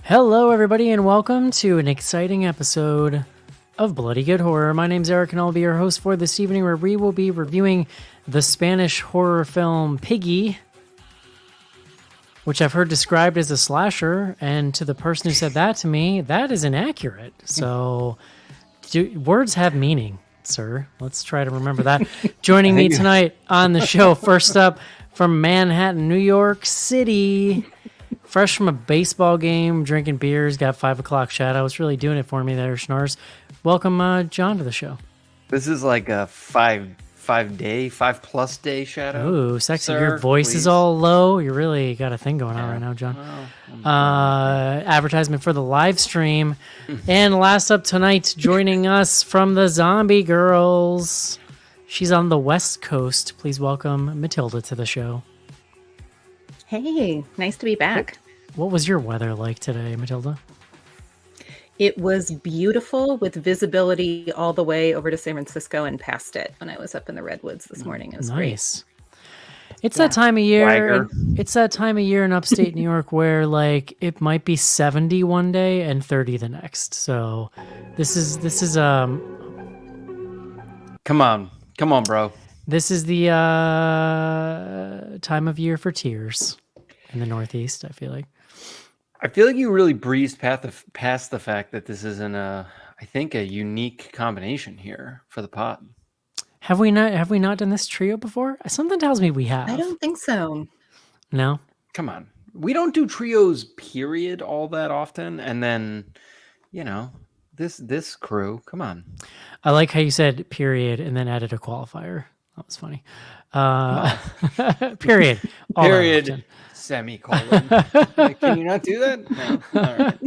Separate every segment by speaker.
Speaker 1: Hello, everybody, and welcome to an exciting episode of Bloody Good Horror. My name's Eric, and I'll be your host for this evening, where we will be reviewing the Spanish horror film Piggy, which I've heard described as a slasher, and to the person who said that to me, that is inaccurate. So, words have meaning, sir. Let's try to remember that. Joining me tonight on the show, first up from Manhattan, New York City, fresh from a baseball game, drinking beers, got 5 o'clock shadow. It's really doing it for me there, Schnars. Welcome, John, to the show.
Speaker 2: This is like a 5+ day shadow.
Speaker 1: Ooh, sexy.
Speaker 2: Sir,
Speaker 1: your voice is all low. You really got a thing going on right now, John. Advertisement for the live stream. And last up tonight, joining us from the Zombie Girls. She's on the West Coast. Please welcome Matilda to the show.
Speaker 3: Hey, nice to be back.
Speaker 1: What was your weather like today, Matilda?
Speaker 3: It was beautiful with visibility all the way over to San Francisco and past it when I was up in the Redwoods this morning. It was
Speaker 1: nice. It's that time of year.
Speaker 2: Swagger.
Speaker 1: It's that time of year in upstate New York where like it might be 70 one day and 30 the next. So this is
Speaker 2: Come on, bro.
Speaker 1: This is the time of year for tears in the Northeast, I feel like.
Speaker 2: I feel like you really breezed past the fact that this isn't I think a unique combination here for the pod.
Speaker 1: Have we not done this trio before? Something tells me we have.
Speaker 3: I don't think so.
Speaker 1: No?
Speaker 2: Come on. We don't do trios period all that often, and then, this crew, come on.
Speaker 1: I like how you said period and then added a qualifier. That was funny. Period. All
Speaker 2: Period. Semicolon. Can you not do that? No. All right.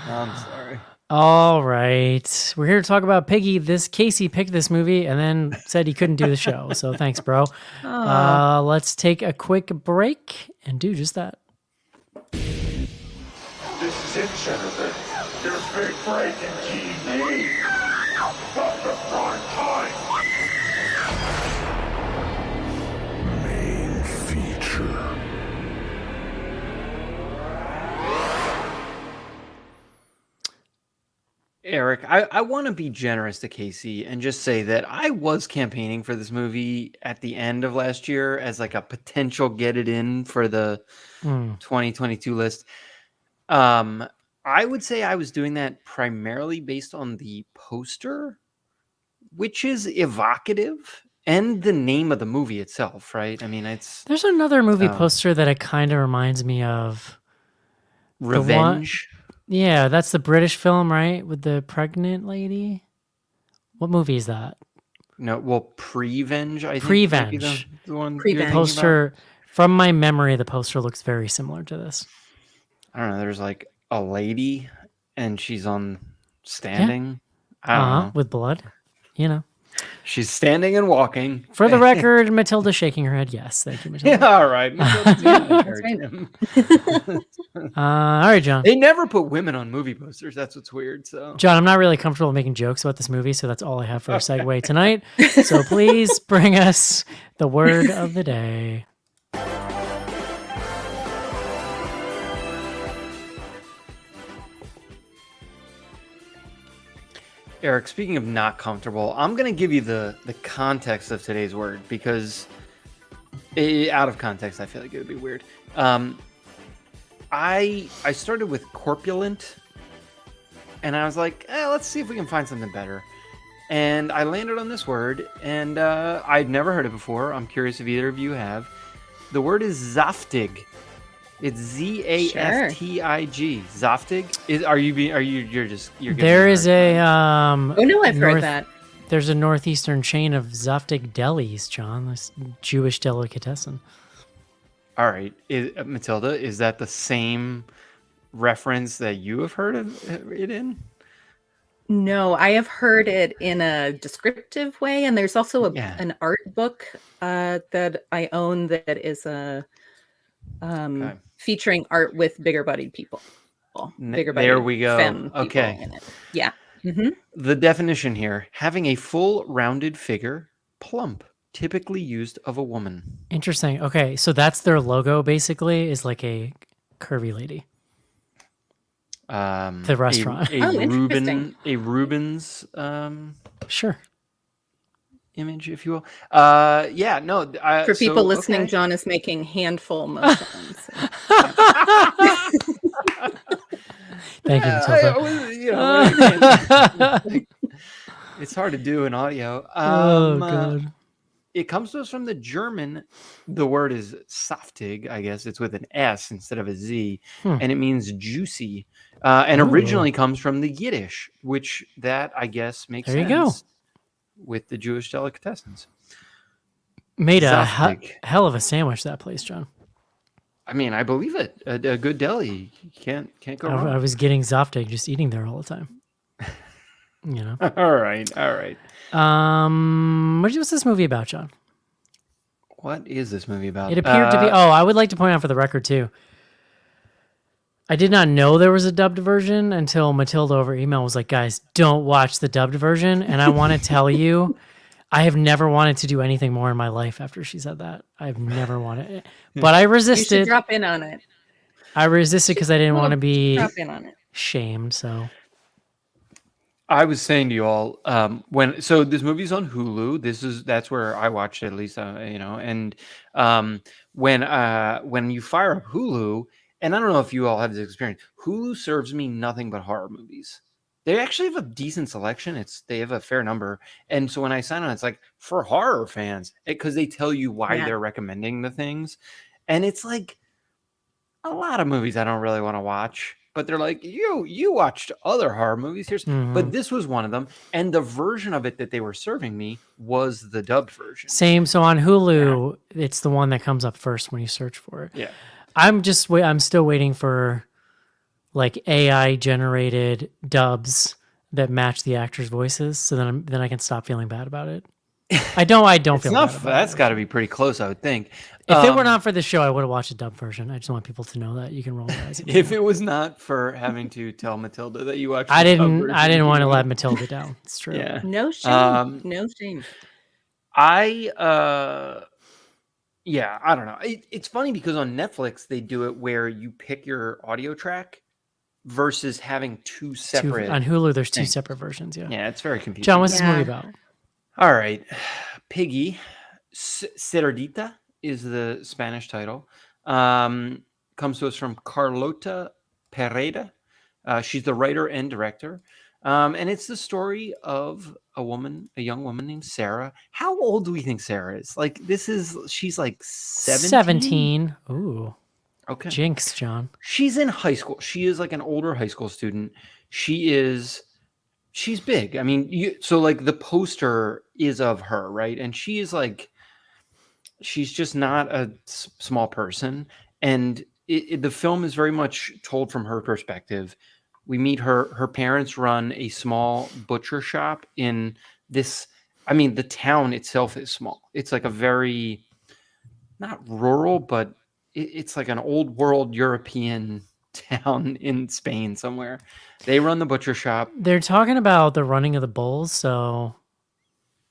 Speaker 2: I'm sorry.
Speaker 1: All right. We're here to talk about Piggy. Casey picked this movie and then said he couldn't do the show. So thanks, bro. Let's take a quick break and do just that.
Speaker 4: This is it, Jennifer. There's big breaking TV. From the prime time. Main feature.
Speaker 2: Eric, I want to be generous to Casey and just say that I was campaigning for this movie at the end of last year as like a potential get it in for the 2022 list. I would say I was doing that primarily based on the poster, which is evocative, and the name of the movie itself, right? I mean,
Speaker 1: There's another movie poster that it kind of reminds me of.
Speaker 2: Revenge.
Speaker 1: Yeah, that's the British film, right? With the pregnant lady. What movie is that?
Speaker 2: No, well, Prevenge, I think.
Speaker 1: Prevenge.
Speaker 2: The one
Speaker 3: Prevenge.
Speaker 2: you're thinking
Speaker 1: Poster,
Speaker 2: about.
Speaker 1: from my memory, the poster looks very similar to this.
Speaker 2: I don't know. There's like a lady and she's standing. I don't know.
Speaker 1: With blood,
Speaker 2: She's standing and walking.
Speaker 1: For the record, Matilda shaking her head. Yes, thank you, Matilda.
Speaker 2: Yeah, all right.
Speaker 3: That's right.
Speaker 1: All right, John.
Speaker 2: They never put women on movie posters. That's what's weird. So,
Speaker 1: John, I'm not really comfortable making jokes about this movie, so that's all I have for a segue tonight. So please bring us the word of the day.
Speaker 2: Eric, speaking of not comfortable, I'm going to give you the context of today's word because out of context, I feel like it would be weird. I started with corpulent, and I was like, let's see if we can find something better. And I landed on this word, and I'd never heard it before. I'm curious if either of you have. The word is zaftig. It's Zaftig. Zaftig?
Speaker 1: There is a
Speaker 3: Oh, no, I've heard that.
Speaker 1: There's a northeastern chain of Zaftig delis, John. This Jewish delicatessen.
Speaker 2: All right, Matilda, is that the same reference that you have heard of it in?
Speaker 3: No, I have heard it in a descriptive way, and there's also an art book that I own that is featuring art with bigger-bodied people.
Speaker 2: There we go.
Speaker 3: Femme
Speaker 2: okay.
Speaker 3: in it. Yeah. Mm-hmm.
Speaker 2: The definition here: having a full, rounded figure, plump, typically used of a woman.
Speaker 1: Interesting. Okay, so that's their logo. Basically, is like a curvy lady. The restaurant.
Speaker 3: Interesting.
Speaker 2: A Rubens
Speaker 1: Sure.
Speaker 2: image, if you will. Yeah, no.
Speaker 3: For people listening,
Speaker 2: okay.
Speaker 3: John is making handful motions.
Speaker 1: Thank you, Matilda.
Speaker 2: It's hard to do in audio.
Speaker 1: Oh god.
Speaker 2: It comes to us from the German. The word is saftig, I guess. It's with an S instead of a Z, and it means juicy. And originally comes from the Yiddish, which that I guess makes
Speaker 1: There you
Speaker 2: sense
Speaker 1: go.
Speaker 2: with the Jewish delicatessens.
Speaker 1: Made a
Speaker 2: Saftig.
Speaker 1: hell of a sandwich, that place, John.
Speaker 2: I mean, I believe it. A good deli. You can't go wrong.
Speaker 1: I was getting Zoftig just eating there all the time. You know.
Speaker 2: All right.
Speaker 1: What's this movie about, John?
Speaker 2: What is this movie about?
Speaker 1: It appeared to be. Oh, I would like to point out for the record too. I did not know there was a dubbed version until Matilda over email was like, "Guys, don't watch the dubbed version." And I want to tell you, I have never wanted to do anything more in my life after she said that. I've never wanted it, but I
Speaker 3: You
Speaker 1: resisted.
Speaker 3: should drop in on it.
Speaker 1: I resisted because I didn't want to be
Speaker 3: Drop in on it.
Speaker 1: shamed. So
Speaker 2: I was saying to you all so this movie's on Hulu. That's where I watched it, at least, and when you fire up Hulu, and I don't know if you all have this experience, Hulu serves me nothing but horror movies. They actually have a decent selection. They have a fair number. And so when I sign on, it's like for horror fans, because they tell you why they're recommending the things. And it's like a lot of movies I don't really want to watch, but they're like, you watched other horror movies. But this was one of them. And the version of it that they were serving me was the dubbed version.
Speaker 1: same. So on Hulu, it's the one that comes up first when you search for it.
Speaker 2: Yeah.
Speaker 1: I'm still waiting for like AI generated dubs that match the actors' voices, so then I can stop feeling bad about it. I don't feel bad about
Speaker 2: That's
Speaker 1: it.
Speaker 2: got to be pretty close, I would think.
Speaker 1: If it were not for the show, I would have watched a dub version. I just want people to know that you can roll your eyes.
Speaker 2: If it was not for having to tell Matilda that you watched,
Speaker 1: I didn't want to let Matilda down. It's true.
Speaker 2: Yeah.
Speaker 3: No shame. No shame.
Speaker 2: I don't know. It's funny because on Netflix they do it where you pick your audio track versus having two separate.
Speaker 1: On Hulu, there's two separate versions. Yeah.
Speaker 2: Yeah, it's very confusing.
Speaker 1: John, what's this movie about?
Speaker 2: All right, Piggy, Cerdita is the Spanish title. Comes to us from Carlota Pereda. She's the writer and director. And it's the story of a young woman named Sarah. How old do we think Sarah is? Like, she's like 17?
Speaker 1: 17. Ooh.
Speaker 2: Okay.
Speaker 1: Jinx, John.
Speaker 2: She's in high school. She is like an older high school student. She's big. I mean, so like the poster is of her, right? And she's just not a small person. And the film is very much told from her perspective. We meet her parents run a small butcher shop in this. I mean, the town itself is small. It's like a very, not rural, but it's like an old world European town in Spain somewhere. They run the butcher shop.
Speaker 1: They're talking about the running of the bulls, so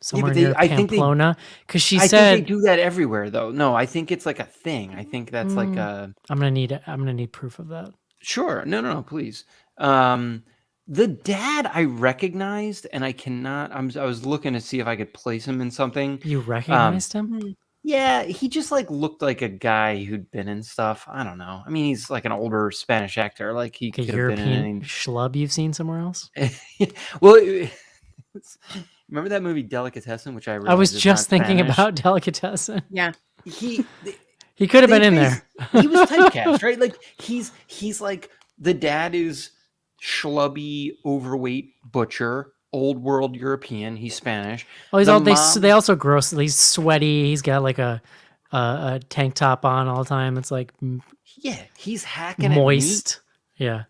Speaker 1: somewhere near Pamplona. Because she said
Speaker 2: think they do that everywhere, though. No, I think it's like a thing. I think that's like a.
Speaker 1: I'm gonna need proof of that.
Speaker 2: Sure. No, please. The dad I recognized, and I cannot. I was looking to see if I could place him in something.
Speaker 1: You recognized him?
Speaker 2: Yeah, he just like looked like a guy who'd been in stuff. I don't know. I mean, he's like an older Spanish actor. Like he could have been in any
Speaker 1: schlub you've seen somewhere else.
Speaker 2: Well, remember that movie Delicatessen, which I
Speaker 1: was just thinking about Delicatessen.
Speaker 3: Yeah,
Speaker 2: he
Speaker 1: could have been in there.
Speaker 2: He was typecast, right? Like he's like the dad is schlubby, overweight butcher. Old world European. He's Spanish.
Speaker 1: Well, they also gross. He's sweaty. He's got like a tank top on all the time. It's like
Speaker 2: he's hacking
Speaker 1: moist.
Speaker 2: At meat
Speaker 1: yeah,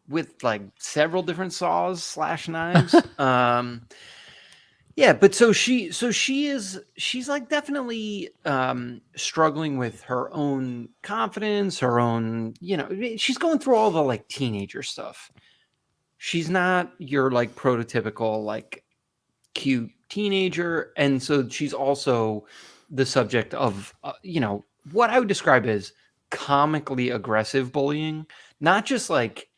Speaker 2: with like several different saws / knives. But so she's like definitely struggling with her own confidence, her own, she's going through all the like teenager stuff. She's not your like prototypical like cute teenager, and so she's also the subject of what I would describe as comically aggressive bullying. Not just like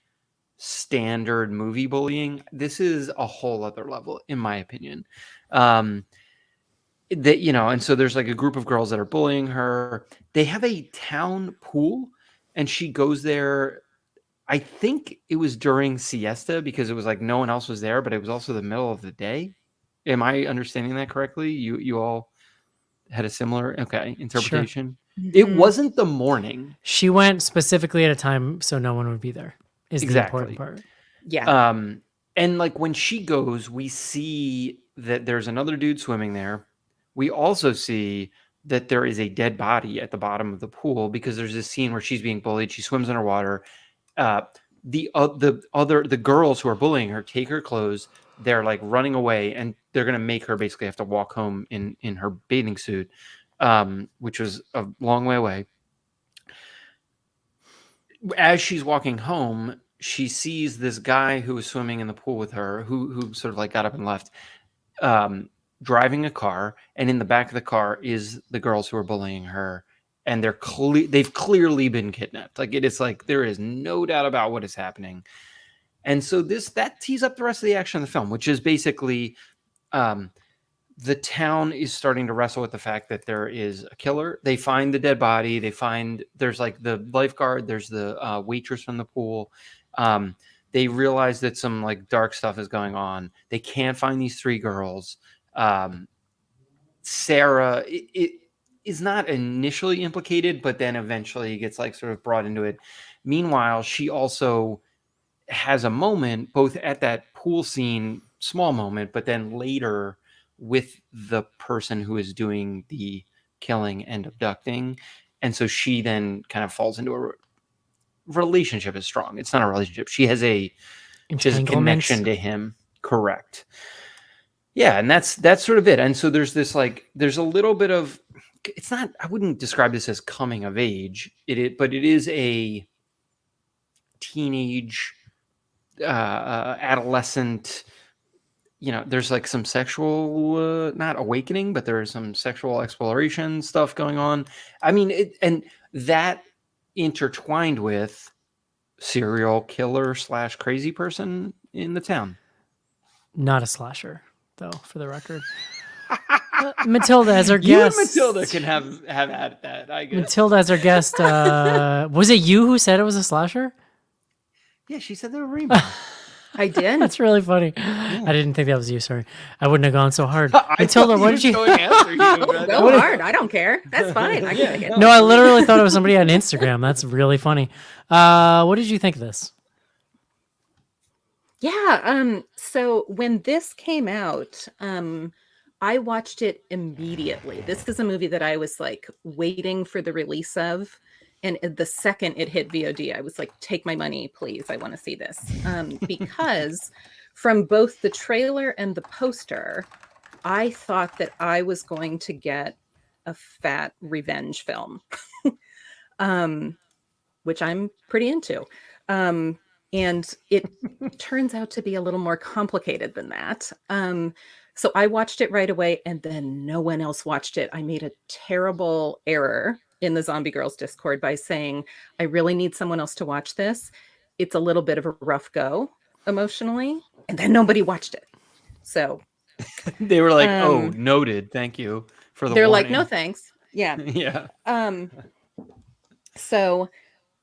Speaker 2: standard movie bullying. This is a whole other level, in my opinion. And so there's like a group of girls that are bullying her. They have a town pool, and she goes there. I think it was during siesta because it was like no one else was there, but it was also the middle of the day. Am I understanding that correctly? You all had a similar interpretation.
Speaker 3: Sure.
Speaker 2: It wasn't the morning.
Speaker 1: She went specifically at a time so no one would be there. Is the important part.
Speaker 3: Yeah.
Speaker 2: And like when she goes, we see that there's another dude swimming there. We also see that there is a dead body at the bottom of the pool because there's this scene where she's being bullied. She swims underwater. The girls who are bullying her take her clothes. They're like running away, and they're gonna make her basically have to walk home in her bathing suit, which was a long way away. As she's walking home, she sees this guy who was swimming in the pool with her, who sort of like got up and left, driving a car, and in the back of the car is the girls who are bullying her. And they've clearly been kidnapped. Like it is like there is no doubt about what is happening. And so that tees up the rest of the action of the film, which is basically the town is starting to wrestle with the fact that there is a killer. They find the dead body. There's like the lifeguard. There's the waitress from the pool. They realize that some like dark stuff is going on. They can't find these three girls. Sarah, it is not initially implicated, but then eventually gets like sort of brought into it. Meanwhile, she also has a moment both at that pool scene, small moment, but then later with the person who is doing the killing and abducting. And so she then kind of falls into a relationship is strong. It's not a relationship. She has a connection to him. Correct. Yeah. And that's sort of it. And so there's a little bit of, it's not, I wouldn't describe this as coming of age, but it is a teenage, adolescent, there's like some sexual, not awakening, but there is some sexual exploration stuff going on. I mean, and that intertwined with serial killer / crazy person in the town.
Speaker 1: Not a slasher, though, for the record. Matilda as our guest.
Speaker 2: You and Matilda can have at that, I guess.
Speaker 1: Matilda as our guest. Was it you who said it was a slasher?
Speaker 2: Yeah, she said they were rainbow.
Speaker 3: I did.
Speaker 1: That's really funny. Yeah. I didn't think that was you. Sorry, I wouldn't have gone so hard. Matilda, what did you?
Speaker 3: Go hard. I don't care. That's fine. I can take it.
Speaker 1: No, I literally thought it was somebody on Instagram. That's really funny. What did you think of this?
Speaker 3: Yeah. So when this came out, I watched it immediately. This is a movie that I was like waiting for the release of. And the second it hit VOD, I was like, take my money, please. I want to see this. Because from both the trailer and the poster, I thought that I was going to get a fat revenge film, which I'm pretty into. And it turns out to be a little more complicated than that. So I watched it right away, and then no one else watched it. I made a terrible error in the Zombie Girls Discord by saying, I really need someone else to watch this. It's a little bit of a rough go emotionally. And then nobody watched it. So
Speaker 2: they were like, oh, noted. Thank you for the
Speaker 3: They're
Speaker 2: warning.
Speaker 3: like, no, thanks. Yeah.
Speaker 2: Yeah.
Speaker 3: So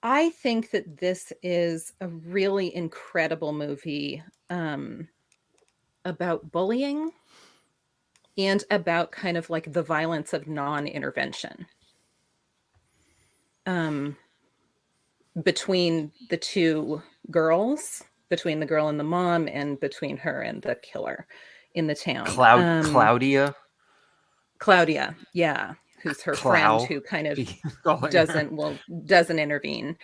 Speaker 3: I think that this is a really incredible movie about bullying and about kind of like the violence of non-intervention. Between the two girls, between the girl and the mom, and between her and the killer in the town.
Speaker 2: Claudia,
Speaker 3: yeah, who's her friend who kind of doesn't intervene.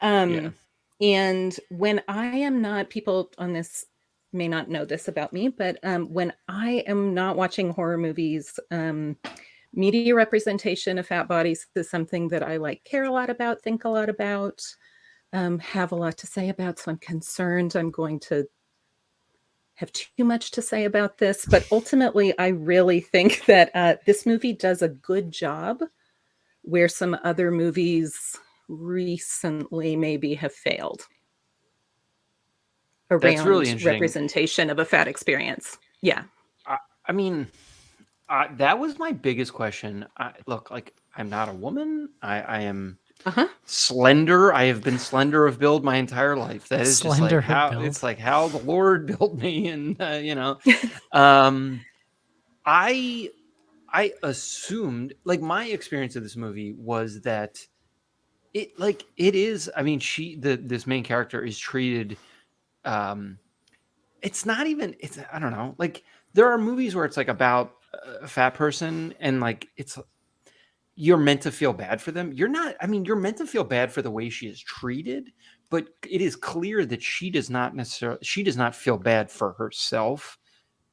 Speaker 3: And when I am not, people on this may not know this about me, but when I am not watching horror movies, media representation of fat bodies is something that I care a lot about, think a lot about, have a lot to say about. So I'm concerned I'm going to have too much to say about this. But ultimately, I really think that this movie does a good job where some other movies recently maybe have failed. around
Speaker 2: really
Speaker 3: representation of a fat experience. Yeah.
Speaker 2: I mean, that was my biggest question. Look, like, I'm not a woman. I am slender. I have been slender of build my entire life. That is
Speaker 1: Slender
Speaker 2: just like how
Speaker 1: build.
Speaker 2: it's like how the Lord built me, and I assumed, like, my experience of this movie was that it is. I mean, this main character is treated. It's not even. I don't know. Like, there are movies where it's like about a fat person, and like you're meant to feel bad for them. You're not. I mean, you're meant to feel bad for the way she is treated, but it is clear that she does not feel bad for herself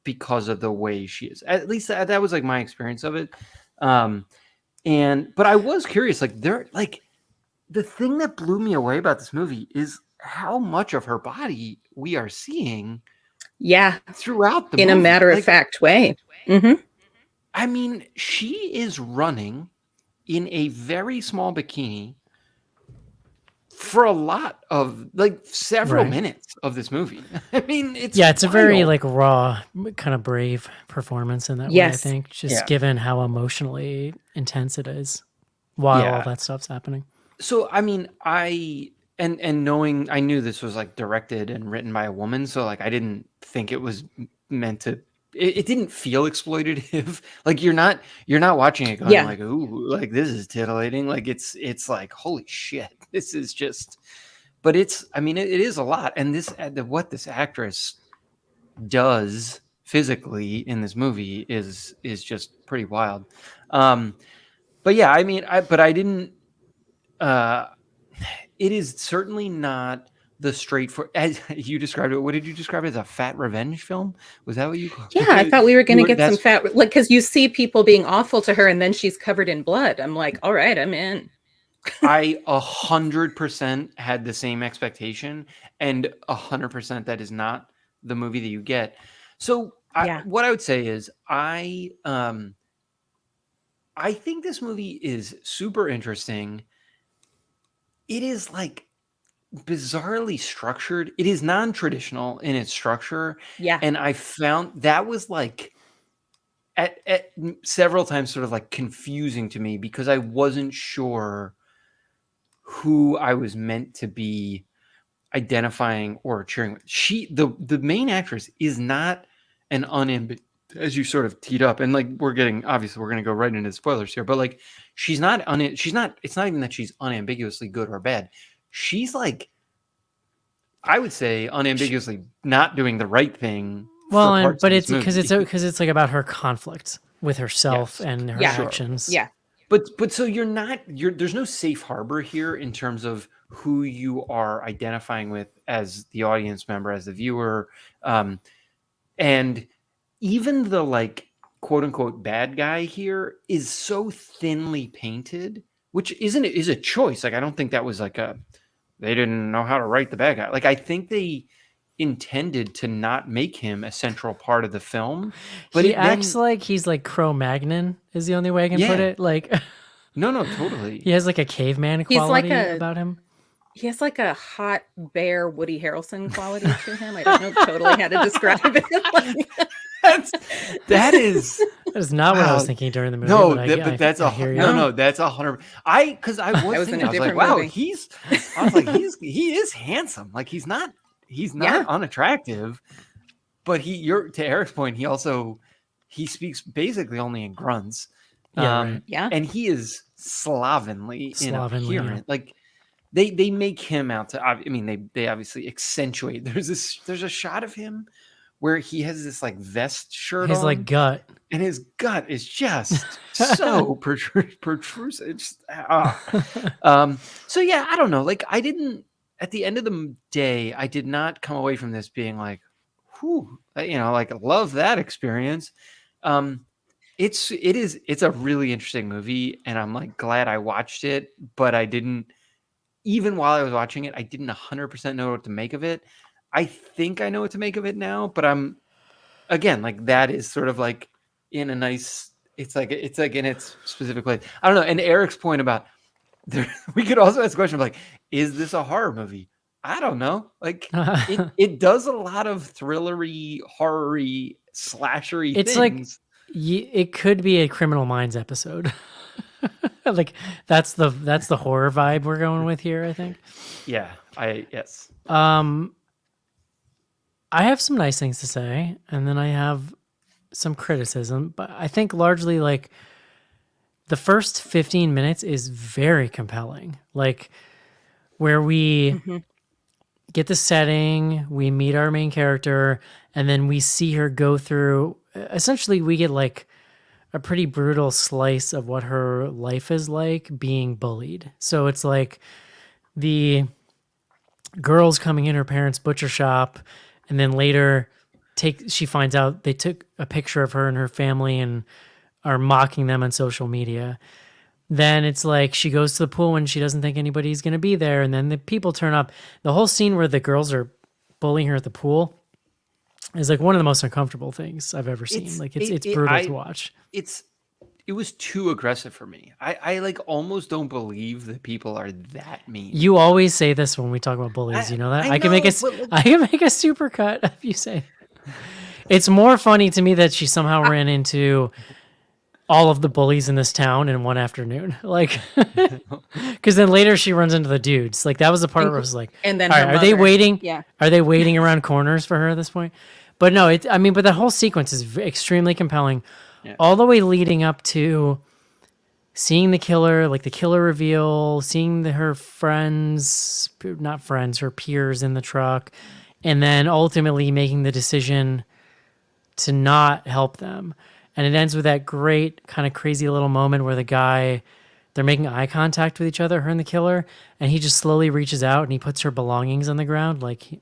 Speaker 2: because of the way she is. At least that was like my experience of it. But I was curious, like, the thing that blew me away about this movie is how much of her body we are seeing.
Speaker 3: Yeah.
Speaker 2: Throughout the
Speaker 3: movie. In a matter of fact way. Mm-hmm.
Speaker 2: I mean, she is running in a very small bikini for a lot of, like, several minutes of this movie. I mean, it's
Speaker 1: a very like raw, kind of brave performance in that way, I think, just given how emotionally intense it is while all that stuff's happening.
Speaker 2: So, I mean, and knowing, I knew this was like directed and written by a woman, so like I didn't think it was meant to. It didn't feel exploitative. Like, you're not watching it going like, ooh, like, this is titillating. Like, it's like, holy shit, this is just. But it's, I mean, it is a lot, and what this actress does physically in this movie is just pretty wild. But yeah, I mean, I didn't. It is certainly not the straightforward, as you described it. What did you describe it as? A fat revenge film? Was that what you called it?
Speaker 3: Yeah, I thought we were going to get some fat, like, because you see people being awful to her and then she's covered in blood. I'm like, all right, I'm in.
Speaker 2: I 100% had the same expectation, and 100% that is not the movie that you get. So what I would say is I think this movie is super interesting. It is like bizarrely structured. It is non-traditional in its structure.
Speaker 3: Yeah.
Speaker 2: And I found that was like at several times sort of like confusing to me, because I wasn't sure who I was meant to be identifying or cheering with. The main actress is not an as you sort of teed up, and like obviously we're going to go right into spoilers here, but like it's not even that she's unambiguously good or bad. She's like, I would say, unambiguously not doing the right thing.
Speaker 1: Well, but it's because it's like about her conflict with herself and her actions.
Speaker 3: Yeah.
Speaker 2: But so there's no safe harbor here in terms of who you are identifying with as the audience member, as the viewer. And even the, like, quote unquote bad guy here is so thinly painted, which is a choice. Like, I don't think that was like they didn't know how to write the bad guy. Like, I think they intended to not make him a central part of the film, but
Speaker 1: he acts like he's like Cro-Magnon is the only way I can put it. Like,
Speaker 2: no, totally.
Speaker 1: He has like a caveman quality about him.
Speaker 3: He has like a hot bear Woody Harrelson quality to him. I don't know totally how to describe it.
Speaker 2: That is
Speaker 1: not what I was thinking during the movie.
Speaker 2: No, that's 100. Because I was like, wow, he is handsome. Like, he's not unattractive, but to Eric's point, he speaks basically only in grunts. And he is slovenly in appearance. Like, they make him out to, I mean, they obviously accentuate. There's a shot of him where he has this like vest shirt
Speaker 1: his
Speaker 2: on,
Speaker 1: like gut,
Speaker 2: and his gut is just so protrusive. So yeah, I don't know. Like, at the end of the day, I did not come away from this being like, whew, like, love that experience. It's a really interesting movie, and I'm like glad I watched it, but I didn't, even while I was watching it, I didn't 100% know what to make of it. I think I know what to make of it now, but I'm, again, like, that is sort of like in a nice, it's like in its specific place. I don't know. And Eric's point about we could also ask the question of like, is this a horror movie? I don't know. Like it does a lot of thrillery, horror-y, slashery
Speaker 1: it's
Speaker 2: things.
Speaker 1: like it could be a Criminal Minds episode. Like that's the horror vibe we're going with here, I think.
Speaker 2: Yeah, yes.
Speaker 1: I have some nice things to say, and then I have some criticism, but I think largely like the first 15 minutes is very compelling. Like where we get the setting, we meet our main character, and then we see her go through, essentially we get like a pretty brutal slice of what her life is like being bullied. So it's like the girls coming in her parents' butcher shop, and then later she finds out they took a picture of her and her family and are mocking them on social media. Then it's like she goes to the pool when she doesn't think anybody's going to be there, and then the people turn up. The whole scene where the girls are bullying her at the pool is like one of the most uncomfortable things I've ever seen. It's brutal to watch.
Speaker 2: It was too aggressive for me. I like almost don't believe that people are that mean.
Speaker 1: You always say this when we talk about bullies. You know that I can make a super cut if you say. It's more funny to me that she somehow ran into all of the bullies in this town in one afternoon. Like, because then later she runs into the dudes. Like that was the part where I was like,
Speaker 3: and then
Speaker 1: all right, are they waiting?
Speaker 3: Yeah.
Speaker 1: Are they waiting around corners for her at this point? But no, but the whole sequence is extremely compelling. Yeah. All the way leading up to seeing the killer, like the killer reveal, seeing her peers in the truck, and then ultimately making the decision to not help them. And it ends with that great kind of crazy little moment where they're making eye contact with each other, her and the killer, and he just slowly reaches out and he puts her belongings on the ground. Like,
Speaker 2: he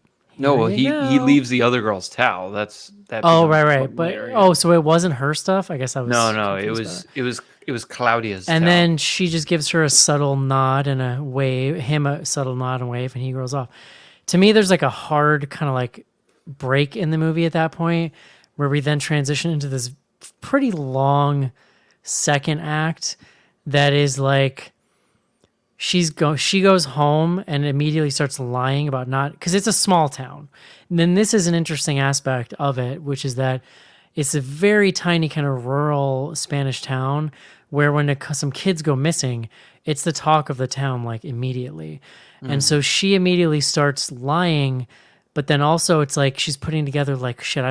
Speaker 2: leaves the other girl's towel.
Speaker 1: Oh, right. But so it wasn't her stuff. I guess I was.
Speaker 2: No. It was Claudia's.
Speaker 1: And
Speaker 2: towel.
Speaker 1: then she just gives her a subtle nod and a wave, a subtle nod and wave, and he goes off. To me, there's like a hard kind of like break in the movie at that point, where we then transition into this pretty long second act that is like she goes home and immediately starts lying about not, because it's a small town. And then this is an interesting aspect of it, which is that it's a very tiny kind of rural Spanish town where when some kids go missing, it's the talk of the town like immediately. And so she immediately starts lying, but then also it's like she's putting together like, shit,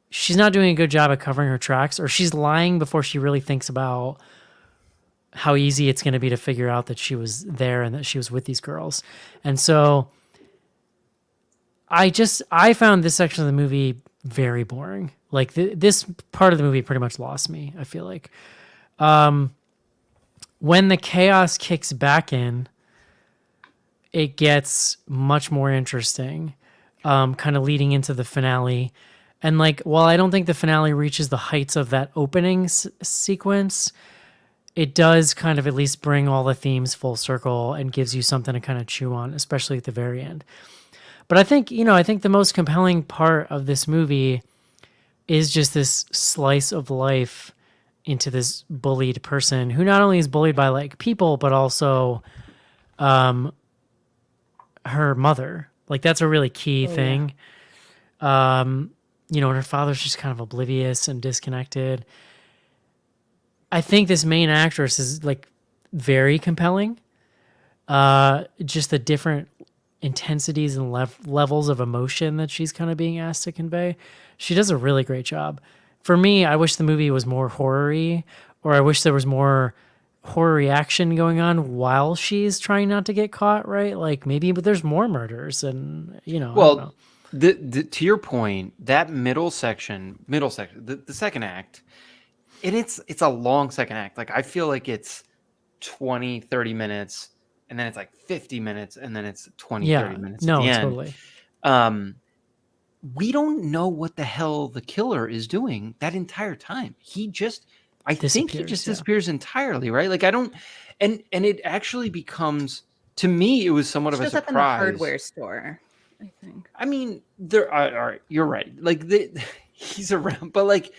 Speaker 1: she's not doing a good job at covering her tracks, or she's lying before she really thinks about how easy it's going to be to figure out that she was there and that she was with these girls. And so I found this section of the movie very boring. Like this part of the movie pretty much lost me, I feel like. When the chaos kicks back in, it gets much more interesting, kind of leading into the finale. And like, while I don't think the finale reaches the heights of that opening sequence, it does kind of at least bring all the themes full circle and gives you something to kind of chew on, especially at the very end. But I think the most compelling part of this movie is just this slice of life into this bullied person who not only is bullied by like people, but also her mother. Like that's a really key thing. Yeah. And her father's just kind of oblivious and disconnected. I think this main actress is like very compelling. Just the different intensities and levels of emotion that she's kind of being asked to convey. She does a really great job. For me, I wish the movie was more horror-y, or I wish there was more horror action going on while she's trying not to get caught, right? Like maybe, but there's more murders and,
Speaker 2: Well, to your point, that middle section, the second act, and it's a long second act. Like I feel like it's 20, 30 minutes, and then it's like 50 minutes, and then it's 20, 30 minutes at the end.
Speaker 1: Totally.
Speaker 2: We don't know what the hell the killer is doing that entire time. I think he just disappears entirely, right? Like I don't, and it actually becomes, to me, it was somewhat of a surprise. Up in the
Speaker 3: hardware store, I think.
Speaker 2: I mean, all right, you're right. Like he's around, but like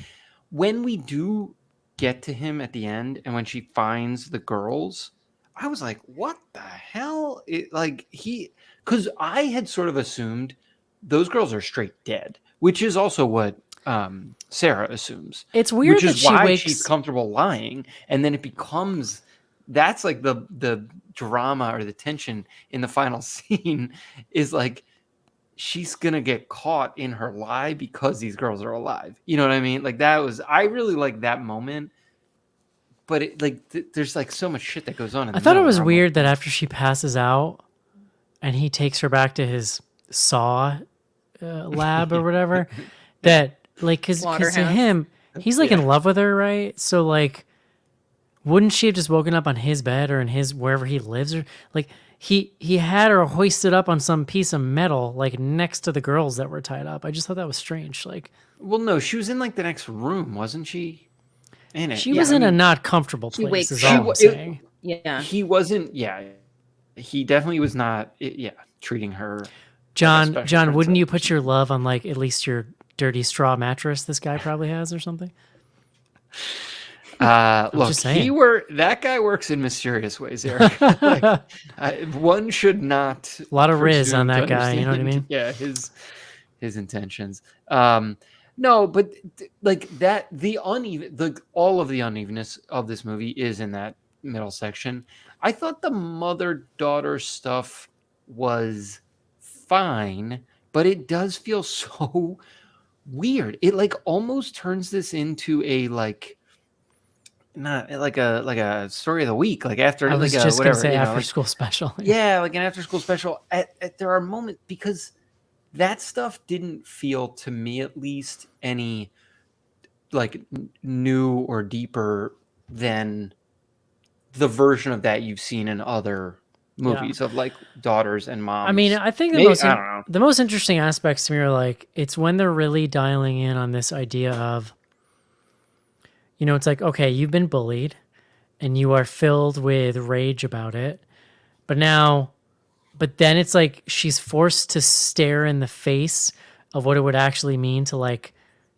Speaker 2: when we do get to him at the end, and when she finds the girls, I was like, what the hell? because I had sort of assumed those girls are straight dead, which is also what Sarah assumes.
Speaker 1: It's weird
Speaker 2: which
Speaker 1: that
Speaker 2: is why
Speaker 1: wakes...
Speaker 2: she's comfortable lying, and then it becomes that's like the drama or the tension in the final scene is like she's gonna get caught in her lie because these girls are alive. You know what I mean? Like I really like that moment. But it, like, there's like so much shit that goes on.
Speaker 1: I thought it was weird that after she passes out, and he takes her back to his saw lab or whatever, that like because to him he's like in love with her, right? So like, wouldn't she have just woken up on his bed or in his wherever he lives, or like he had her hoisted up on some piece of metal like next to the girls that were tied up. I just thought that was strange. Like,
Speaker 2: well, no, she was in like the next room, wasn't she? In it.
Speaker 1: She was in a not comfortable place. Is all I'm saying.
Speaker 3: Yeah,
Speaker 2: he wasn't. Yeah, he definitely was not. Treating her.
Speaker 1: John, wouldn't you put your love on like at least your dirty straw mattress this guy probably has or something?
Speaker 2: Look, that guy works in mysterious ways, Eric. Like, one should not.
Speaker 1: A lot of riz on that guy. You know what I mean?
Speaker 2: Yeah, his intentions. No, but like that, all of the unevenness of this movie is in that middle section. I thought the mother-daughter stuff was fine, but it does feel so weird. It like almost turns this into a like not like a story of the week. Like after
Speaker 1: I was
Speaker 2: like
Speaker 1: just
Speaker 2: whatever,
Speaker 1: gonna say after school special.
Speaker 2: Yeah, like an after school special. There are moments because that stuff didn't feel, to me at least, any like new or deeper than the version of that you've seen in other movies of like daughters and moms.
Speaker 1: I mean, I think the most interesting aspects to me are like, it's when they're really dialing in on this idea of, you know, it's like, okay, you've been bullied and you are filled with rage about it, but then it's like she's forced to stare in the face of what it would actually mean to like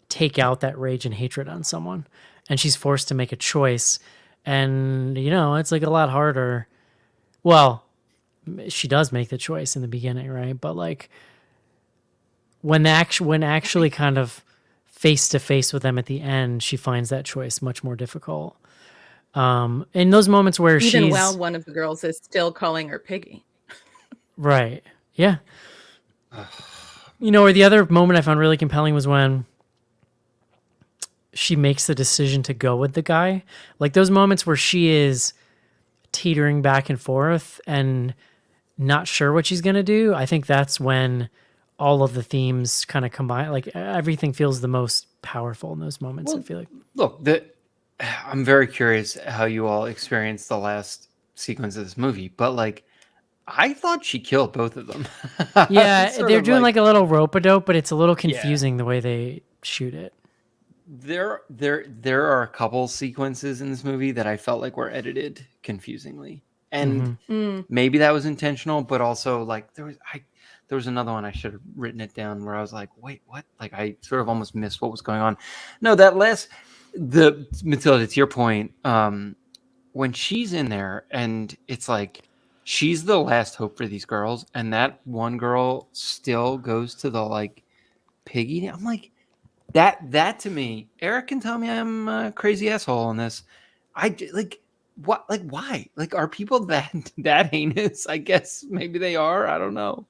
Speaker 1: take out that rage and hatred on someone. And she's forced to make a choice. And, you know, it's like a lot harder. Well, she does make the choice in the beginning, right? But like when actually kind of face to face with them at the end, she finds that choice much more difficult. In those moments where
Speaker 3: one of the girls is still calling her Piggy.
Speaker 1: Right. Yeah. You know, or the other moment I found really compelling was when she makes the decision to go with the guy. Like those moments where she is teetering back and forth and not sure what she's going to do. I think that's when all of the themes kind of combine. Like everything feels the most powerful in those moments.
Speaker 2: Well,
Speaker 1: I feel like.
Speaker 2: Look, I'm very curious how you all experienced the last sequence of this movie, but like, I thought she killed both of them.
Speaker 1: Yeah, they're doing like a little rope-a-dope, but it's a little confusing the way they shoot it.
Speaker 2: There are a couple sequences in this movie that I felt like were edited confusingly, and maybe that was intentional, but also like there was another one I should have written it down where I was like, wait, what? Like I sort of almost missed what was going on. No, Matilda, to your point, when she's in there and it's like she's the last hope for these girls, and that one girl still goes to the like Piggy. I'm like, that to me, Eric can tell me I'm a crazy asshole on this. I like what, like why? Like are people that heinous? I guess maybe they are. I don't know.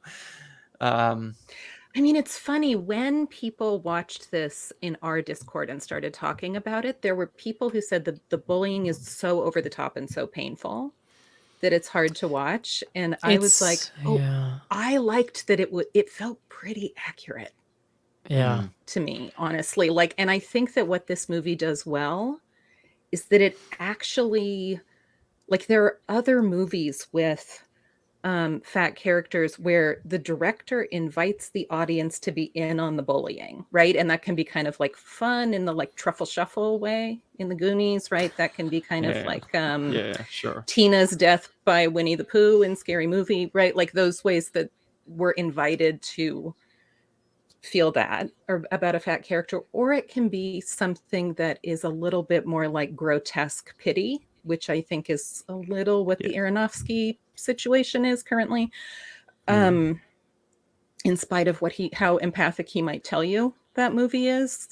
Speaker 3: I mean, it's funny when people watched this in our Discord and started talking about it, there were people who said that the bullying is so over the top and so painful that it's hard to watch. And I was like, I liked that it felt pretty accurate.
Speaker 1: Yeah.
Speaker 3: To me, honestly. Like, and I think that what this movie does well is that it actually, like, there are other movies with fat characters where the director invites the audience to be in on the bullying, right? And that can be kind of like fun in the like truffle shuffle way in the Goonies, right? That can be kind of like
Speaker 2: sure.
Speaker 3: Tina's death by Winnie the Pooh in Scary Movie, right? Like those ways that we're invited to feel that or about a fat character, or it can be something that is a little bit more like grotesque pity, which I think is a little what the Aronofsky situation is currently. in spite of how empathic he might tell you that movie is.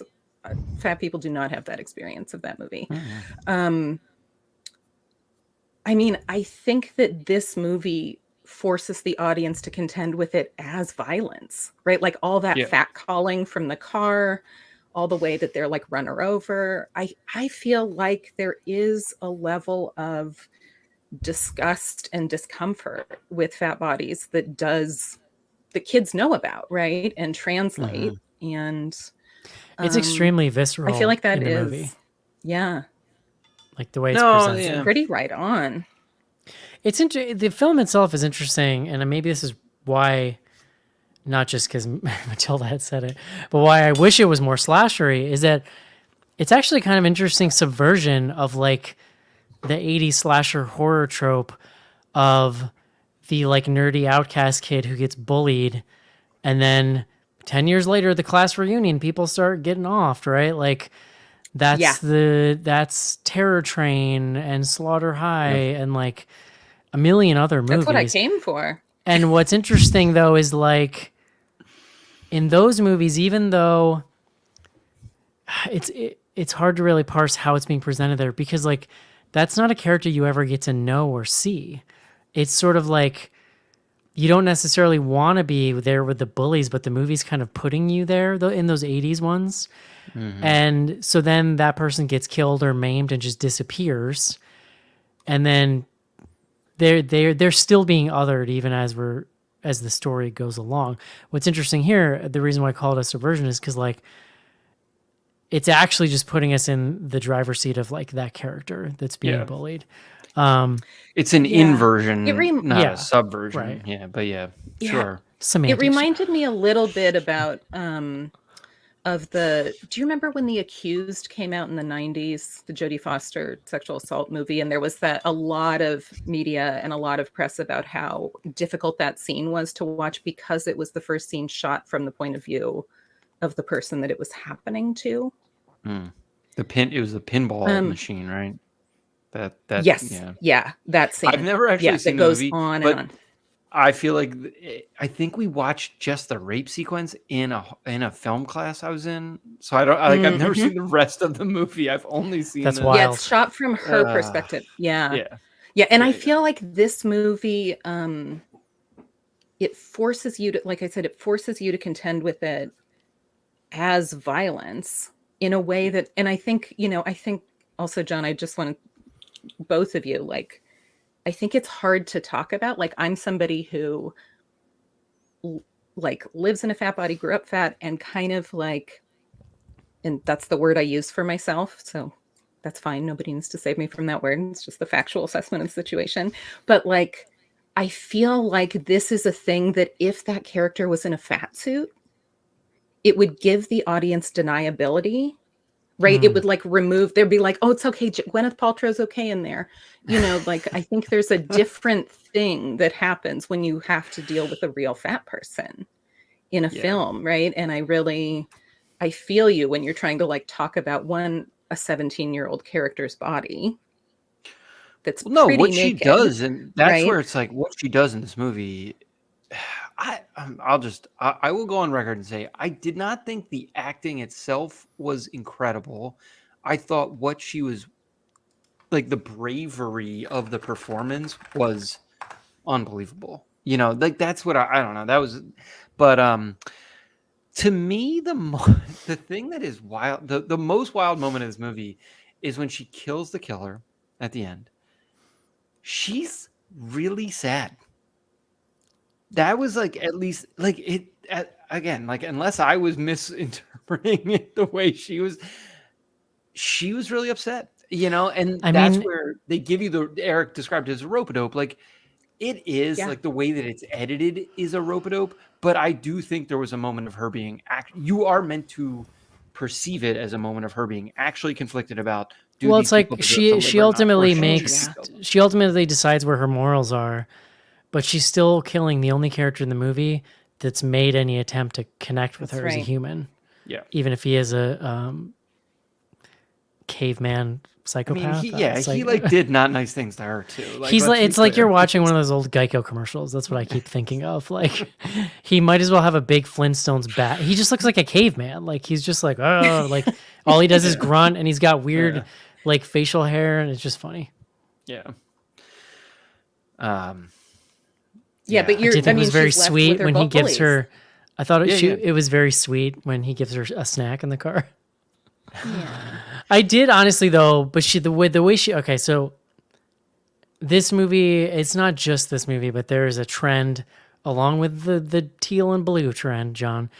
Speaker 3: Fat people do not have that experience of that movie. I mean, I think that this movie forces the audience to contend with it as violence, right? Like all that fat calling from the car, all the way that they're like run her over. I feel like there is a level of disgust and discomfort with fat bodies that the kids know about, right? And translate. And
Speaker 1: it's extremely visceral.
Speaker 3: I feel like that
Speaker 1: in the
Speaker 3: is
Speaker 1: movie.
Speaker 3: Yeah.
Speaker 1: Like the way it's presented.
Speaker 3: It's pretty right on.
Speaker 1: It's the film itself is interesting, and maybe this is why, not just because Matilda had said it, but why I wish it was more slashery, is that it's actually kind of interesting subversion of like the 80s slasher horror trope of the like nerdy outcast kid who gets bullied, and then 10 years later, the class reunion, people start getting off, right? Like that's Terror Train and Slaughter High and like a million other movies.
Speaker 3: That's what I came for.
Speaker 1: And what's interesting though is like in those movies, even though it's hard to really parse how it's being presented there, because like that's not a character you ever get to know or see. It's sort of like you don't necessarily want to be there with the bullies, but the movie's kind of putting you there in those 80s ones. And so then that person gets killed or maimed and just disappears. And then they're still being othered even as the story goes along. What's interesting here, the reason why I call it a subversion is because like it's actually just putting us in the driver's seat of like that character that's being bullied.
Speaker 2: It's an inversion, not a subversion.
Speaker 1: Right.
Speaker 2: Yeah, but sure.
Speaker 1: Semantics.
Speaker 3: It reminded me a little bit about do you remember when The Accused came out in the 90s, the Jodie Foster sexual assault movie? And there was a lot of media and a lot of press about how difficult that scene was to watch because it was the first scene shot from the point of view of the person that it was happening to.
Speaker 2: It was the pinball machine, right? That
Speaker 3: that scene.
Speaker 2: I've never actually seen
Speaker 3: the
Speaker 2: the
Speaker 3: movie,
Speaker 2: movie,
Speaker 3: on
Speaker 2: but
Speaker 3: and on.
Speaker 2: I feel like I think we watched just the rape sequence in a film class I was in, so I've never seen the rest of the movie. I've only seen
Speaker 1: That's wild.
Speaker 3: Yeah, it's shot from her perspective. And I feel like this movie, it forces you to, like I said, it forces you to contend with it as violence in a way that, and I think also, John, I just want both of you, like, I think it's hard to talk about. Like, I'm somebody who like lives in a fat body, grew up fat, and kind of like, and that's the word I use for myself. So that's fine. Nobody needs to save me from that word. It's just the factual assessment of the situation. But like, I feel like this is a thing that if that character was in a fat suit, it would give the audience deniability. Right. It would like they'd be like, oh, it's okay. Gwyneth Paltrow's okay in there. Like, I think there's a different thing that happens when you have to deal with a real fat person in a film. Right. And I feel you when you're trying to like talk about a 17-year-old character's body. That's
Speaker 2: what
Speaker 3: naked,
Speaker 2: she does. And that's where it's like what she does in this movie. I will go on record and say I did not think the acting itself was incredible. I thought what she was like, the bravery of the performance was unbelievable. Like that's what I don't know. That was, but to me the thing that is wild, the most wild moment of this movie is when she kills the killer at the end. She's really sad. That was like, at least like it again, like, unless I was misinterpreting it the way she was really upset, and that's where they give you Eric described it as a rope-a-dope. Like it is like the way that it's edited is a rope-a-dope, but I do think there was a moment of her being you are meant to perceive it as a moment of her being actually conflicted about.
Speaker 1: It's like she ultimately she ultimately decides where her morals are. But she's still killing the only character in the movie that's made any attempt to connect with her as a human. Yeah. Even if he is a caveman psychopath.
Speaker 2: He like did not nice things to her too. Like,
Speaker 1: he's like, it's like you're watching one of those old Geico commercials. That's what I keep thinking of. Like, he might as well have a big Flintstones bat. He just looks like a caveman. Like, he's just like, oh, like all he does is grunt, and he's got weird like facial hair, and it's just funny.
Speaker 2: Yeah.
Speaker 3: But you're.
Speaker 1: I think it was very sweet when he gives
Speaker 3: bullies.
Speaker 1: her. I thought it was very sweet when he gives her a snack in the car.
Speaker 3: Yeah.
Speaker 1: I did honestly though, but the way she so this movie, it's not just this movie, but there is a trend along with the teal and blue trend, John.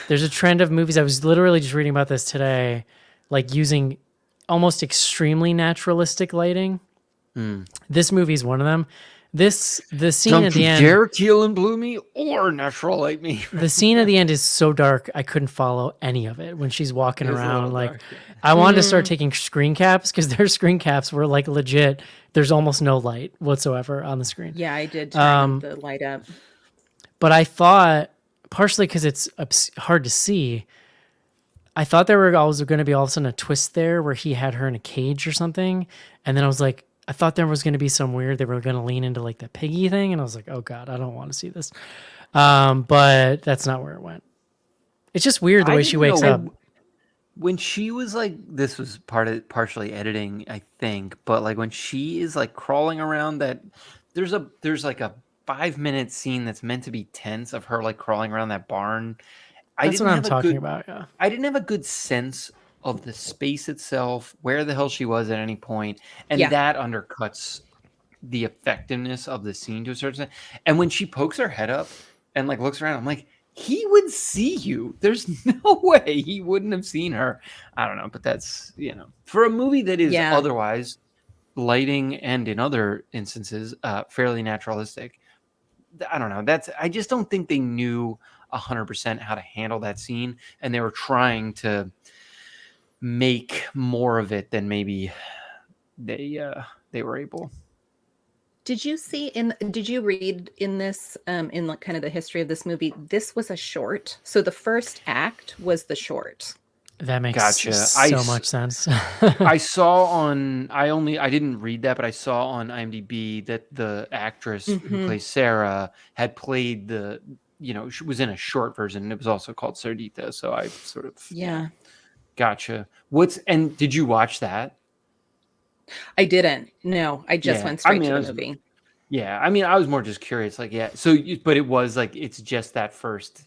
Speaker 1: There's a trend of movies. I was literally just reading about this today, like using almost extremely naturalistic lighting. This movie is one of them. The scene
Speaker 2: Don't
Speaker 1: at the
Speaker 2: you
Speaker 1: end,
Speaker 2: dare teal and blue me or natural light me.
Speaker 1: the scene at the end is so dark I couldn't follow any of it when she's walking
Speaker 2: It was a
Speaker 1: around.
Speaker 2: little
Speaker 1: Like,
Speaker 2: dark, yeah.
Speaker 1: I wanted to start taking screen caps because their screen caps were like legit. There's almost no light whatsoever on the screen.
Speaker 3: Yeah, I did turn the light up.
Speaker 1: But I thought, partially because it's hard to see, I thought there were always going to be all of a sudden a twist there where he had her in a cage or something. And then I was like, I thought there was going to be some weird, they were going to lean into like the Piggy thing. And I was like, oh God, I don't want to see this. But that's not where it went. It's just weird the way she wakes up.
Speaker 2: When she was like, this was partially editing, I think, but like when she is like crawling around that, there's like a 5-minute scene that's meant to be tense of her like crawling around that barn.
Speaker 1: That's what I'm talking about. Yeah.
Speaker 2: I didn't have a good sense of the space itself, where the hell she was at any point, and that undercuts the effectiveness of the scene to a certain extent. And when she pokes her head up and like looks around, I'm like, he would see you. There's no way he wouldn't have seen her. I don't know, but that's, for a movie that is otherwise lighting and in other instances fairly naturalistic. I don't know. I just don't think they knew 100% how to handle that scene, and they were trying to make more of it than maybe they were able.
Speaker 3: Did you read in this in like kind of the history of this movie? This was a short, so the first act was the short.
Speaker 1: That makes so much sense.
Speaker 2: I saw I didn't read that, but I saw on IMDb that the actress who plays Sarah had played she was in a short version, and it was also called Cerdita. So I sort of gotcha. And did you watch that?
Speaker 3: I didn't. No, I just went straight to the movie.
Speaker 2: Yeah, I mean, I was more just curious. Like, but it was like it's just that first.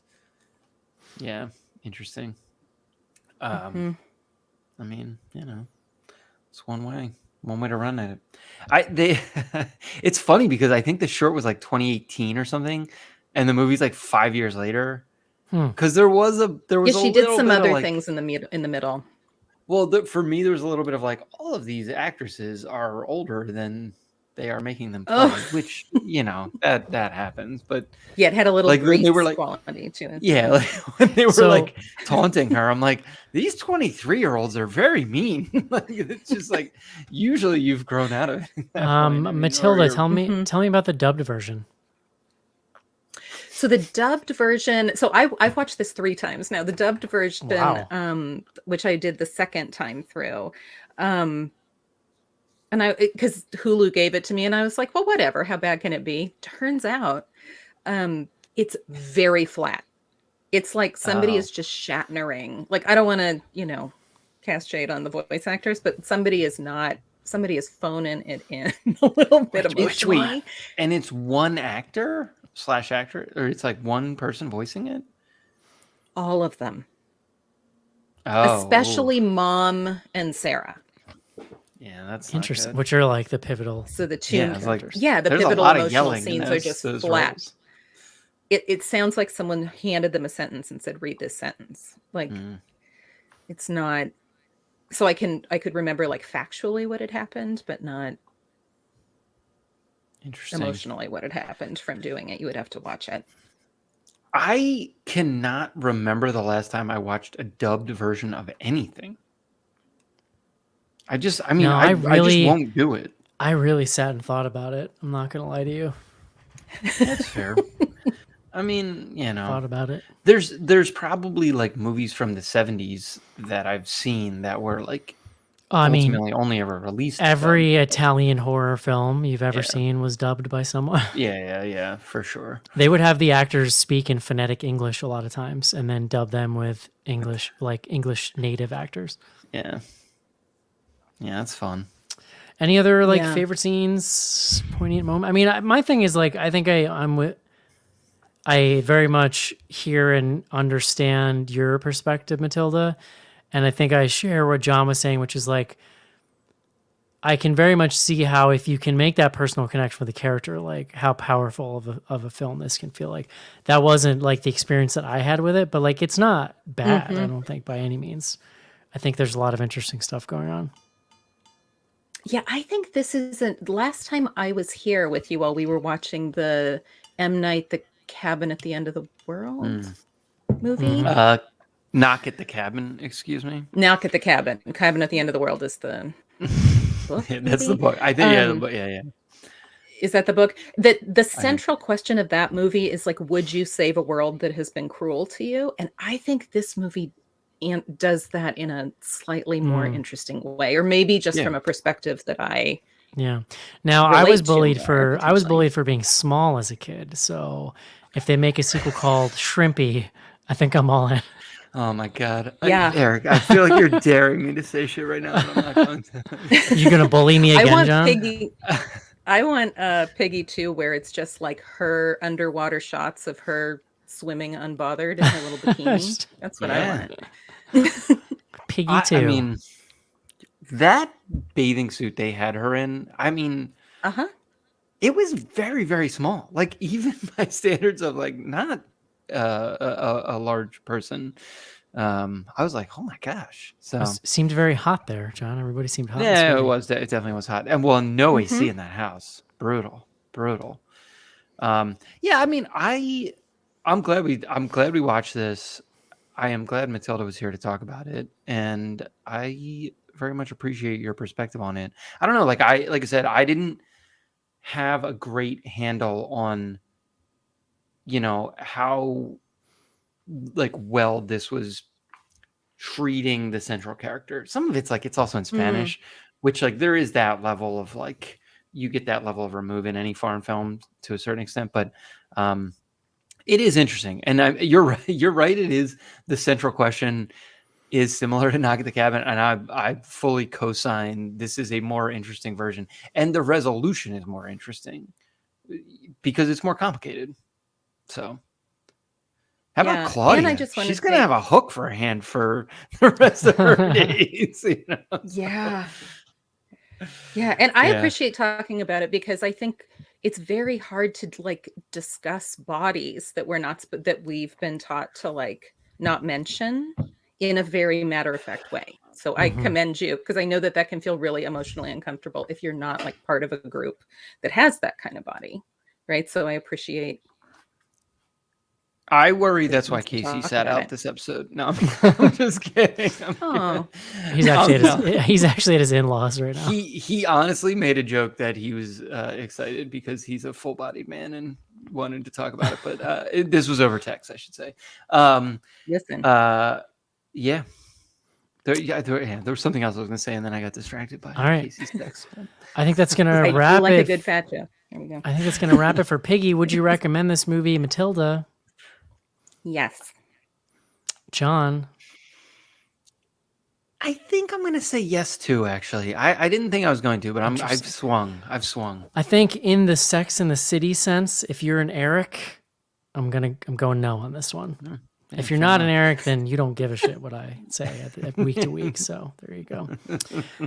Speaker 2: Yeah, interesting. I mean, it's one way to run at it. It's funny because I think the short was like 2018 or something, and the movie's like 5 years later. Because there was
Speaker 3: she did some other things in the middle.
Speaker 2: Well, for me, there was a little bit of like, all of these actresses are older than they are making them play, which that happens. But
Speaker 3: yeah, it had a little
Speaker 2: like when they were like
Speaker 3: quality to it.
Speaker 2: Yeah, like when they were like taunting her, I'm like, these 23-year-olds are very mean. Like, it's just like usually you've grown out of it.
Speaker 1: Matilda, tell me about the dubbed version.
Speaker 3: So the dubbed version, I've watched this 3 times now. The dubbed version, which I did the second time through, and because Hulu gave it to me, and I was like, well, whatever. How bad can it be? Turns out, it's very flat. It's like somebody is just Shatnering. Like, I don't want to, cast shade on the voice actors, but somebody is phoning it in a little bit emotionally.
Speaker 2: And it's one actor / actor, or it's like one person voicing it?
Speaker 3: All of them. Especially Mom and Sarah.
Speaker 2: Yeah, that's
Speaker 1: interesting. Which are like the pivotal.
Speaker 3: So the two
Speaker 1: characters.
Speaker 3: The pivotal emotional scenes are just flat. It sounds like someone handed them a sentence and said, read this sentence. Like it's not. So I could remember like factually what had happened, but not emotionally what had happened from doing it. You would have to watch it.
Speaker 2: I cannot remember the last time I watched a dubbed version of anything. I just won't do it.
Speaker 1: I really sat and thought about it. I'm not going to lie to you.
Speaker 2: That's fair. I mean,
Speaker 1: thought about it.
Speaker 2: There's probably like movies from the 70s that I've seen that were like
Speaker 1: I mean,
Speaker 2: ultimately only ever released.
Speaker 1: Every Italian horror film you've ever seen was dubbed by someone.
Speaker 2: Yeah, for sure.
Speaker 1: They would have the actors speak in phonetic English a lot of times and then dub them with English, like English native actors.
Speaker 2: Yeah, that's fun.
Speaker 1: Any other favorite scenes, poignant moment? I mean, my thing is I think I very much hear and understand your perspective, Matilda. And I think I share what John was saying, which is I can very much see how if you can make that personal connection with the character, how powerful of a film this can feel. That wasn't the experience that I had with it, but it's not bad. I don't think by any means. I think there's a lot of interesting stuff going on.
Speaker 3: Yeah, I think this isn't. Last time I was here with you while we were watching the M. Night, The Cabin at the End of the World movie.
Speaker 2: Knock at the Cabin, excuse me.
Speaker 3: Knock at the Cabin. Cabin at the End of the World is the book.
Speaker 2: Yeah, that's the book. I think the book. Yeah.
Speaker 3: Is that the book? The central question of that movie is would you save a world that has been cruel to you? And I think this movie does that in a slightly more interesting way, or maybe just from a perspective that I
Speaker 1: Now I was bullied for being small as a kid. So if they make a sequel called Shrimpy, I think I'm all in.
Speaker 2: Oh my God.
Speaker 3: Yeah.
Speaker 2: Eric, I feel like you're daring me to say shit right now, but I'm not going to.
Speaker 1: You're gonna bully me again, John?
Speaker 3: I want Piggy too, where it's just her underwater shots of her swimming unbothered in her little bikini. That's what I want.
Speaker 1: Piggy too.
Speaker 2: I mean, that bathing suit they had her in, I mean, it was very, very small. Even by standards of not a large person, I was like, oh my gosh. So
Speaker 1: it seemed very hot there, John. Everybody seemed hot.
Speaker 2: Yeah, it was. It definitely was hot. And no AC in that house. Brutal. Yeah, I mean, I'm glad we watched this. I am glad Matilda was here to talk about it, and I very much appreciate your perspective on it. I don't know, like I said, I didn't have a great handle on, how well this was treating the central character. Some of it's it's also in Spanish, which there is that level of you get that level of remove in any foreign film to a certain extent, but it is interesting. And you're right. It is, the central question is similar to Knock at the Cabin, and I fully co-sign. This is a more interesting version, and the resolution is more interesting because it's more complicated. So, how about Claudia? She's gonna have a hook for a hand for the rest of her days.
Speaker 3: Yeah. And I appreciate talking about it because I think it's very hard to discuss bodies that we've been taught to not mention in a very matter-of-fact way. So I commend you, because I know that can feel really emotionally uncomfortable if you're not part of a group that has that kind of body, right? So I appreciate.
Speaker 2: I worry that's why Casey sat out this episode. No, I'm just kidding.
Speaker 1: He's actually at his in-laws right now.
Speaker 2: He honestly made a joke that he was excited because he's a full-bodied man and wanted to talk about it, but this was over text, I should say.
Speaker 3: Listen.
Speaker 2: There was something else I was going to say, and then I got distracted by Casey's text.
Speaker 1: I think that's going to wrap it.
Speaker 3: Like a good fat joke. There we go.
Speaker 1: I think that's going to wrap it for Piggy. Would you recommend this movie, Matilda?
Speaker 3: Yes.
Speaker 1: John?
Speaker 2: I think I'm going to say yes too, actually. I didn't think I was going to, but I've swung. I
Speaker 1: think in the Sex and the City sense, if you're an Eric, I'm going no on this one. If you're not an Eric, then you don't give a shit what I say week to week. So there you go.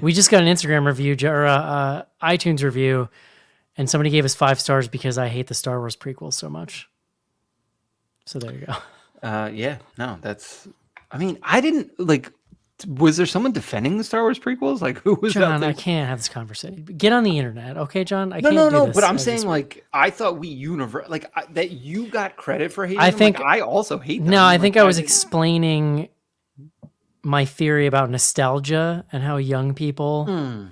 Speaker 1: We just got an Instagram review or iTunes review, and somebody gave us 5 stars because I hate the Star Wars prequels so much. So there you go.
Speaker 2: I didn't was there someone defending the Star Wars prequels? Who was that?
Speaker 1: John, I can't have this conversation. Get on the internet, okay, John? I can't
Speaker 2: do
Speaker 1: this.
Speaker 2: But I'm saying I thought we that you got credit for hating them. I also hate them.
Speaker 1: No, I think I was explaining my theory about nostalgia and how young people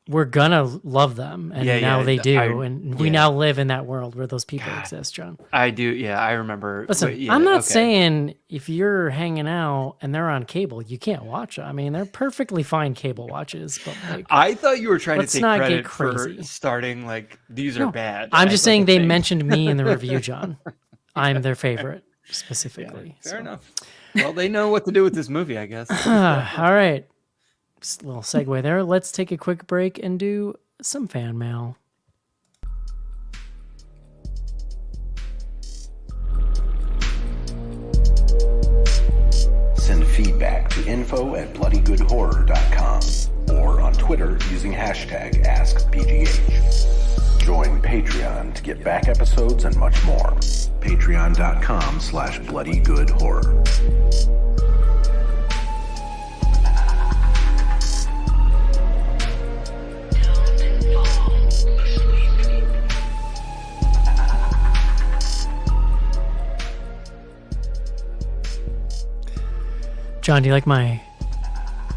Speaker 1: we're gonna love them, and now they do, and we now live in that world where those people exist, John.
Speaker 2: I do, yeah. I remember.
Speaker 1: Listen, I'm not saying if you're hanging out and they're on cable, you can't watch them. I mean, they're perfectly fine cable watches, but like,
Speaker 2: I thought you were trying to take credit for starting like these are bad.
Speaker 1: I'm just saying they mentioned me in the review, John. I'm their favorite specifically.
Speaker 2: Fair enough. Well, they know what to do with this movie, I guess.
Speaker 1: All right. Just a little segue there. Let's take a quick break and do some fan mail.
Speaker 5: Send feedback to info@bloodygoodhorror.com or on Twitter using hashtag AskBGH. Join Patreon to get back episodes and much more. Patreon.com/bloodygoodhorror.
Speaker 1: John, do you like my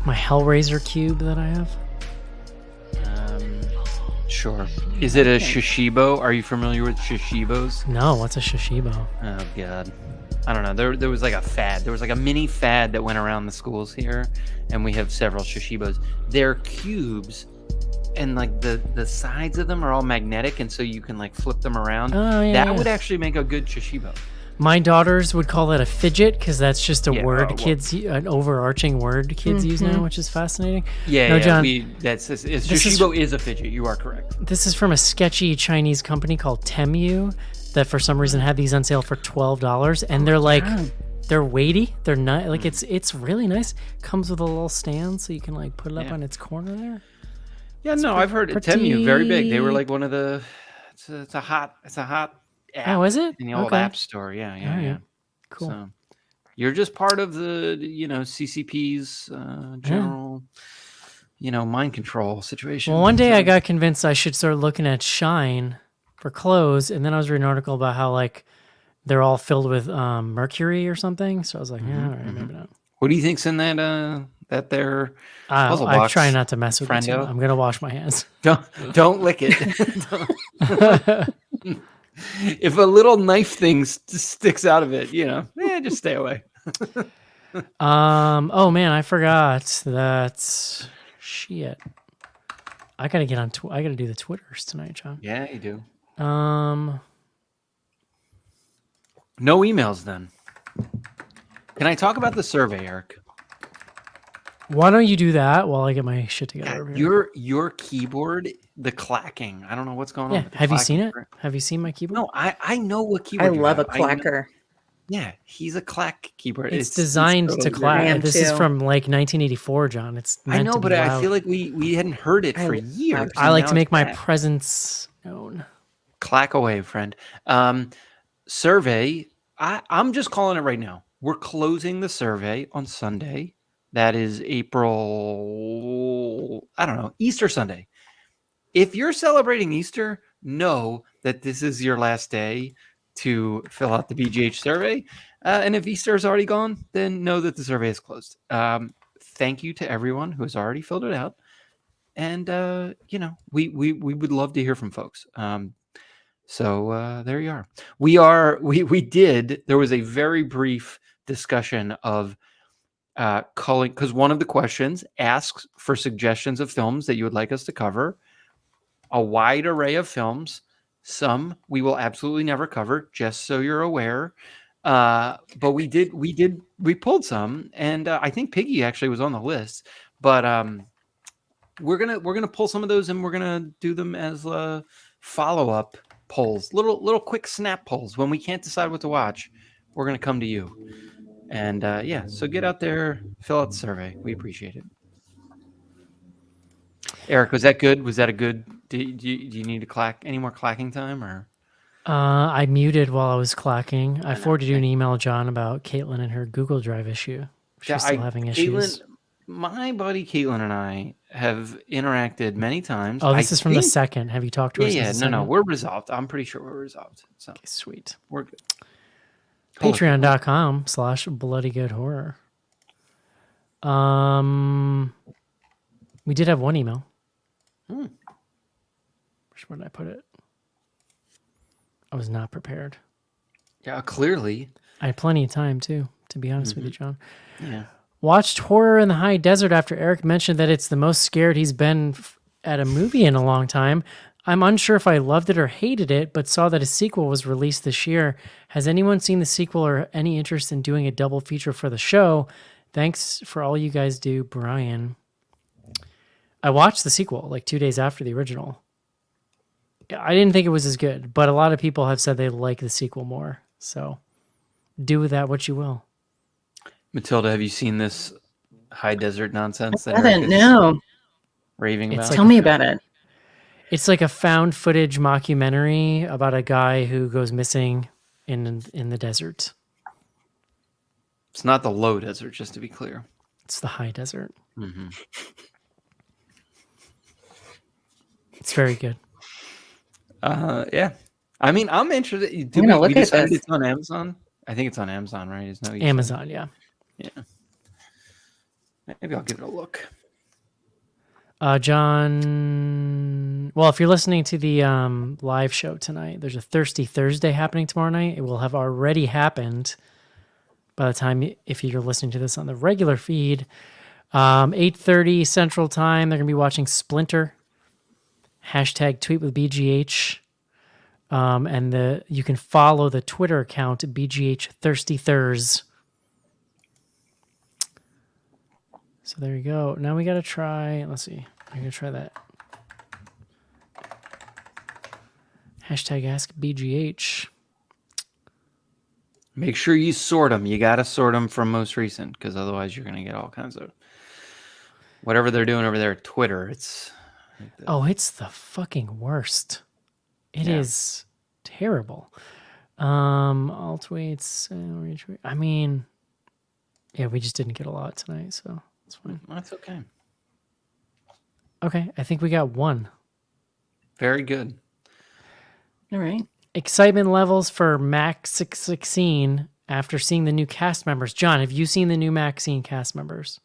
Speaker 1: Hellraiser cube that I have?
Speaker 2: Sure. Is it a Shishibo? Are you familiar with Shishibos?
Speaker 1: No, what's a Shishibo?
Speaker 2: Oh, God. I don't know. There was like a fad. There was like a mini fad that went around the schools here, and we have several Shishibos. They're cubes, and like the sides of them are all magnetic, and so you can like flip them around.
Speaker 1: Oh, yeah.
Speaker 2: That would actually make a good Shishibo.
Speaker 1: My daughters would call it a fidget because that's just a word an overarching word kids use now, which is fascinating.
Speaker 2: John, Shishibo is a fidget. You are correct.
Speaker 1: This is from a sketchy Chinese company called Temu that for some reason had these on sale for $12, and they're like they're weighty. They're not like it's really nice. Comes with a little stand so you can like put it up on its corner there.
Speaker 2: Yeah, I've heard Temu very big. They were like one of the. It's a hot. App
Speaker 1: is it?
Speaker 2: in the old app store? Yeah.
Speaker 1: Cool.
Speaker 2: So you're just part of the CCP's general mind control situation.
Speaker 1: Well, one day I got convinced I should start looking at Shine for clothes, and then I was reading an article about how like they're all filled with mercury or something. So I was like, all right, maybe not.
Speaker 2: What do you think's in that their puzzle box?
Speaker 1: I try not to mess with it. I'm gonna wash my hands.
Speaker 2: Don't lick it. If a little knife thing sticks out of it, just stay away.
Speaker 1: Oh man, I forgot that. Shit. I gotta get on. I gotta do the Twitters tonight, John.
Speaker 2: Yeah, you do. No emails then. Can I talk about the survey, Eric?
Speaker 1: Why don't you do that while I get my shit together?
Speaker 2: God, your keyboard, the clacking. I don't know what's going on.
Speaker 1: Yeah, have you seen it? Have you seen my keyboard?
Speaker 2: No, I know what keyboard.
Speaker 3: I love a clacker.
Speaker 2: Yeah, he's a clack keyboard.
Speaker 1: It's designed to clack. This is from like 1984, John. It's meant
Speaker 2: I know,
Speaker 1: to be
Speaker 2: but
Speaker 1: loud.
Speaker 2: I feel like we hadn't heard it for years.
Speaker 1: I like to make my presence known.
Speaker 2: Clack away, friend. Survey. I'm just calling it right now. We're closing the survey on Sunday. That is April, Easter Sunday. If you're celebrating Easter, know that this is your last day to fill out the BGH survey. And if Easter is already gone, then know that the survey is closed. Thank you to everyone who has already filled it out. And, we would love to hear from folks. So there you are. There was a very brief discussion of culling, because one of the questions asks for suggestions of films that you would like us to cover. A wide array of films. Some we will absolutely never cover, just so you're aware. But we pulled some, and I think Piggy actually was on the list. But we're gonna pull some of those, and we're gonna do them as follow-up polls, little quick snap polls. When we can't decide what to watch, we're gonna come to you. And so get out there, fill out the survey. We appreciate it. Eric, was that good? Was that a good? Do you need to clack any more clacking time or?
Speaker 1: I muted while I was clacking. I forwarded you an email, John, about Caitlin and her Google Drive issue. She's still having issues.
Speaker 2: My buddy Caitlin and I have interacted many times.
Speaker 1: Oh, this is from the second. Have you talked to her?
Speaker 2: Yeah, no, we're resolved. I'm pretty sure we're resolved. So
Speaker 1: okay, sweet.
Speaker 2: We're good.
Speaker 1: Patreon.com/bloodygoodhorror. We did have one email. Where did I put it? I was not prepared.
Speaker 2: Yeah, clearly.
Speaker 1: I had plenty of time, too, to be honest with you, John.
Speaker 2: Yeah.
Speaker 1: Watched Horror in the High Desert after Eric mentioned that it's the most scared he's been at a movie in a long time. I'm unsure if I loved it or hated it, but saw that a sequel was released this year. Has anyone seen the sequel or any interest in doing a double feature for the show? Thanks for all you guys do, Brian. I watched the sequel like 2 days after the original. I didn't think it was as good, but a lot of people have said they like the sequel more. So do with that what you will.
Speaker 2: Matilda, have you seen this high desert nonsense?
Speaker 3: I haven't, no.
Speaker 2: Raving about.
Speaker 3: Tell me about it.
Speaker 1: It's like a found footage mockumentary about a guy who goes missing in the desert.
Speaker 2: It's not the low desert, just to be clear.
Speaker 1: It's the high desert.
Speaker 2: Mm-hmm.
Speaker 1: It's very good.
Speaker 2: Yeah. I mean, I'm interested.
Speaker 3: I'm gonna look at this.
Speaker 2: It's on Amazon. I think it's on Amazon, right? Isn't that what you
Speaker 1: Amazon,
Speaker 2: said?
Speaker 1: yeah.
Speaker 2: Yeah. Maybe I'll give it a look.
Speaker 1: John, well, if you're listening to the live show tonight, there's a Thirsty Thursday happening tomorrow night. It will have already happened by the time, if you're listening to this on the regular feed. 8:30 Central Time, they're going to be watching Splinter. Hashtag tweet with BGH. And you can follow the Twitter account BGH Thirsty Thurs. So there you go. Now we got to try, let's see. I'm going to try that. Hashtag ask BGH.
Speaker 2: Make sure you sort them. You got to sort them from most recent, because otherwise you're going to get all kinds of whatever they're doing over there at Twitter. It's
Speaker 1: the fucking worst. It is terrible. All tweets and retweet. I mean, yeah, we just didn't get a lot tonight, so it's fine.
Speaker 2: That's okay.
Speaker 1: Okay, I think we got one.
Speaker 2: Very good.
Speaker 3: All right.
Speaker 1: Excitement levels for Mac 616 after seeing the new cast members. John, have you seen the new Maxine cast members?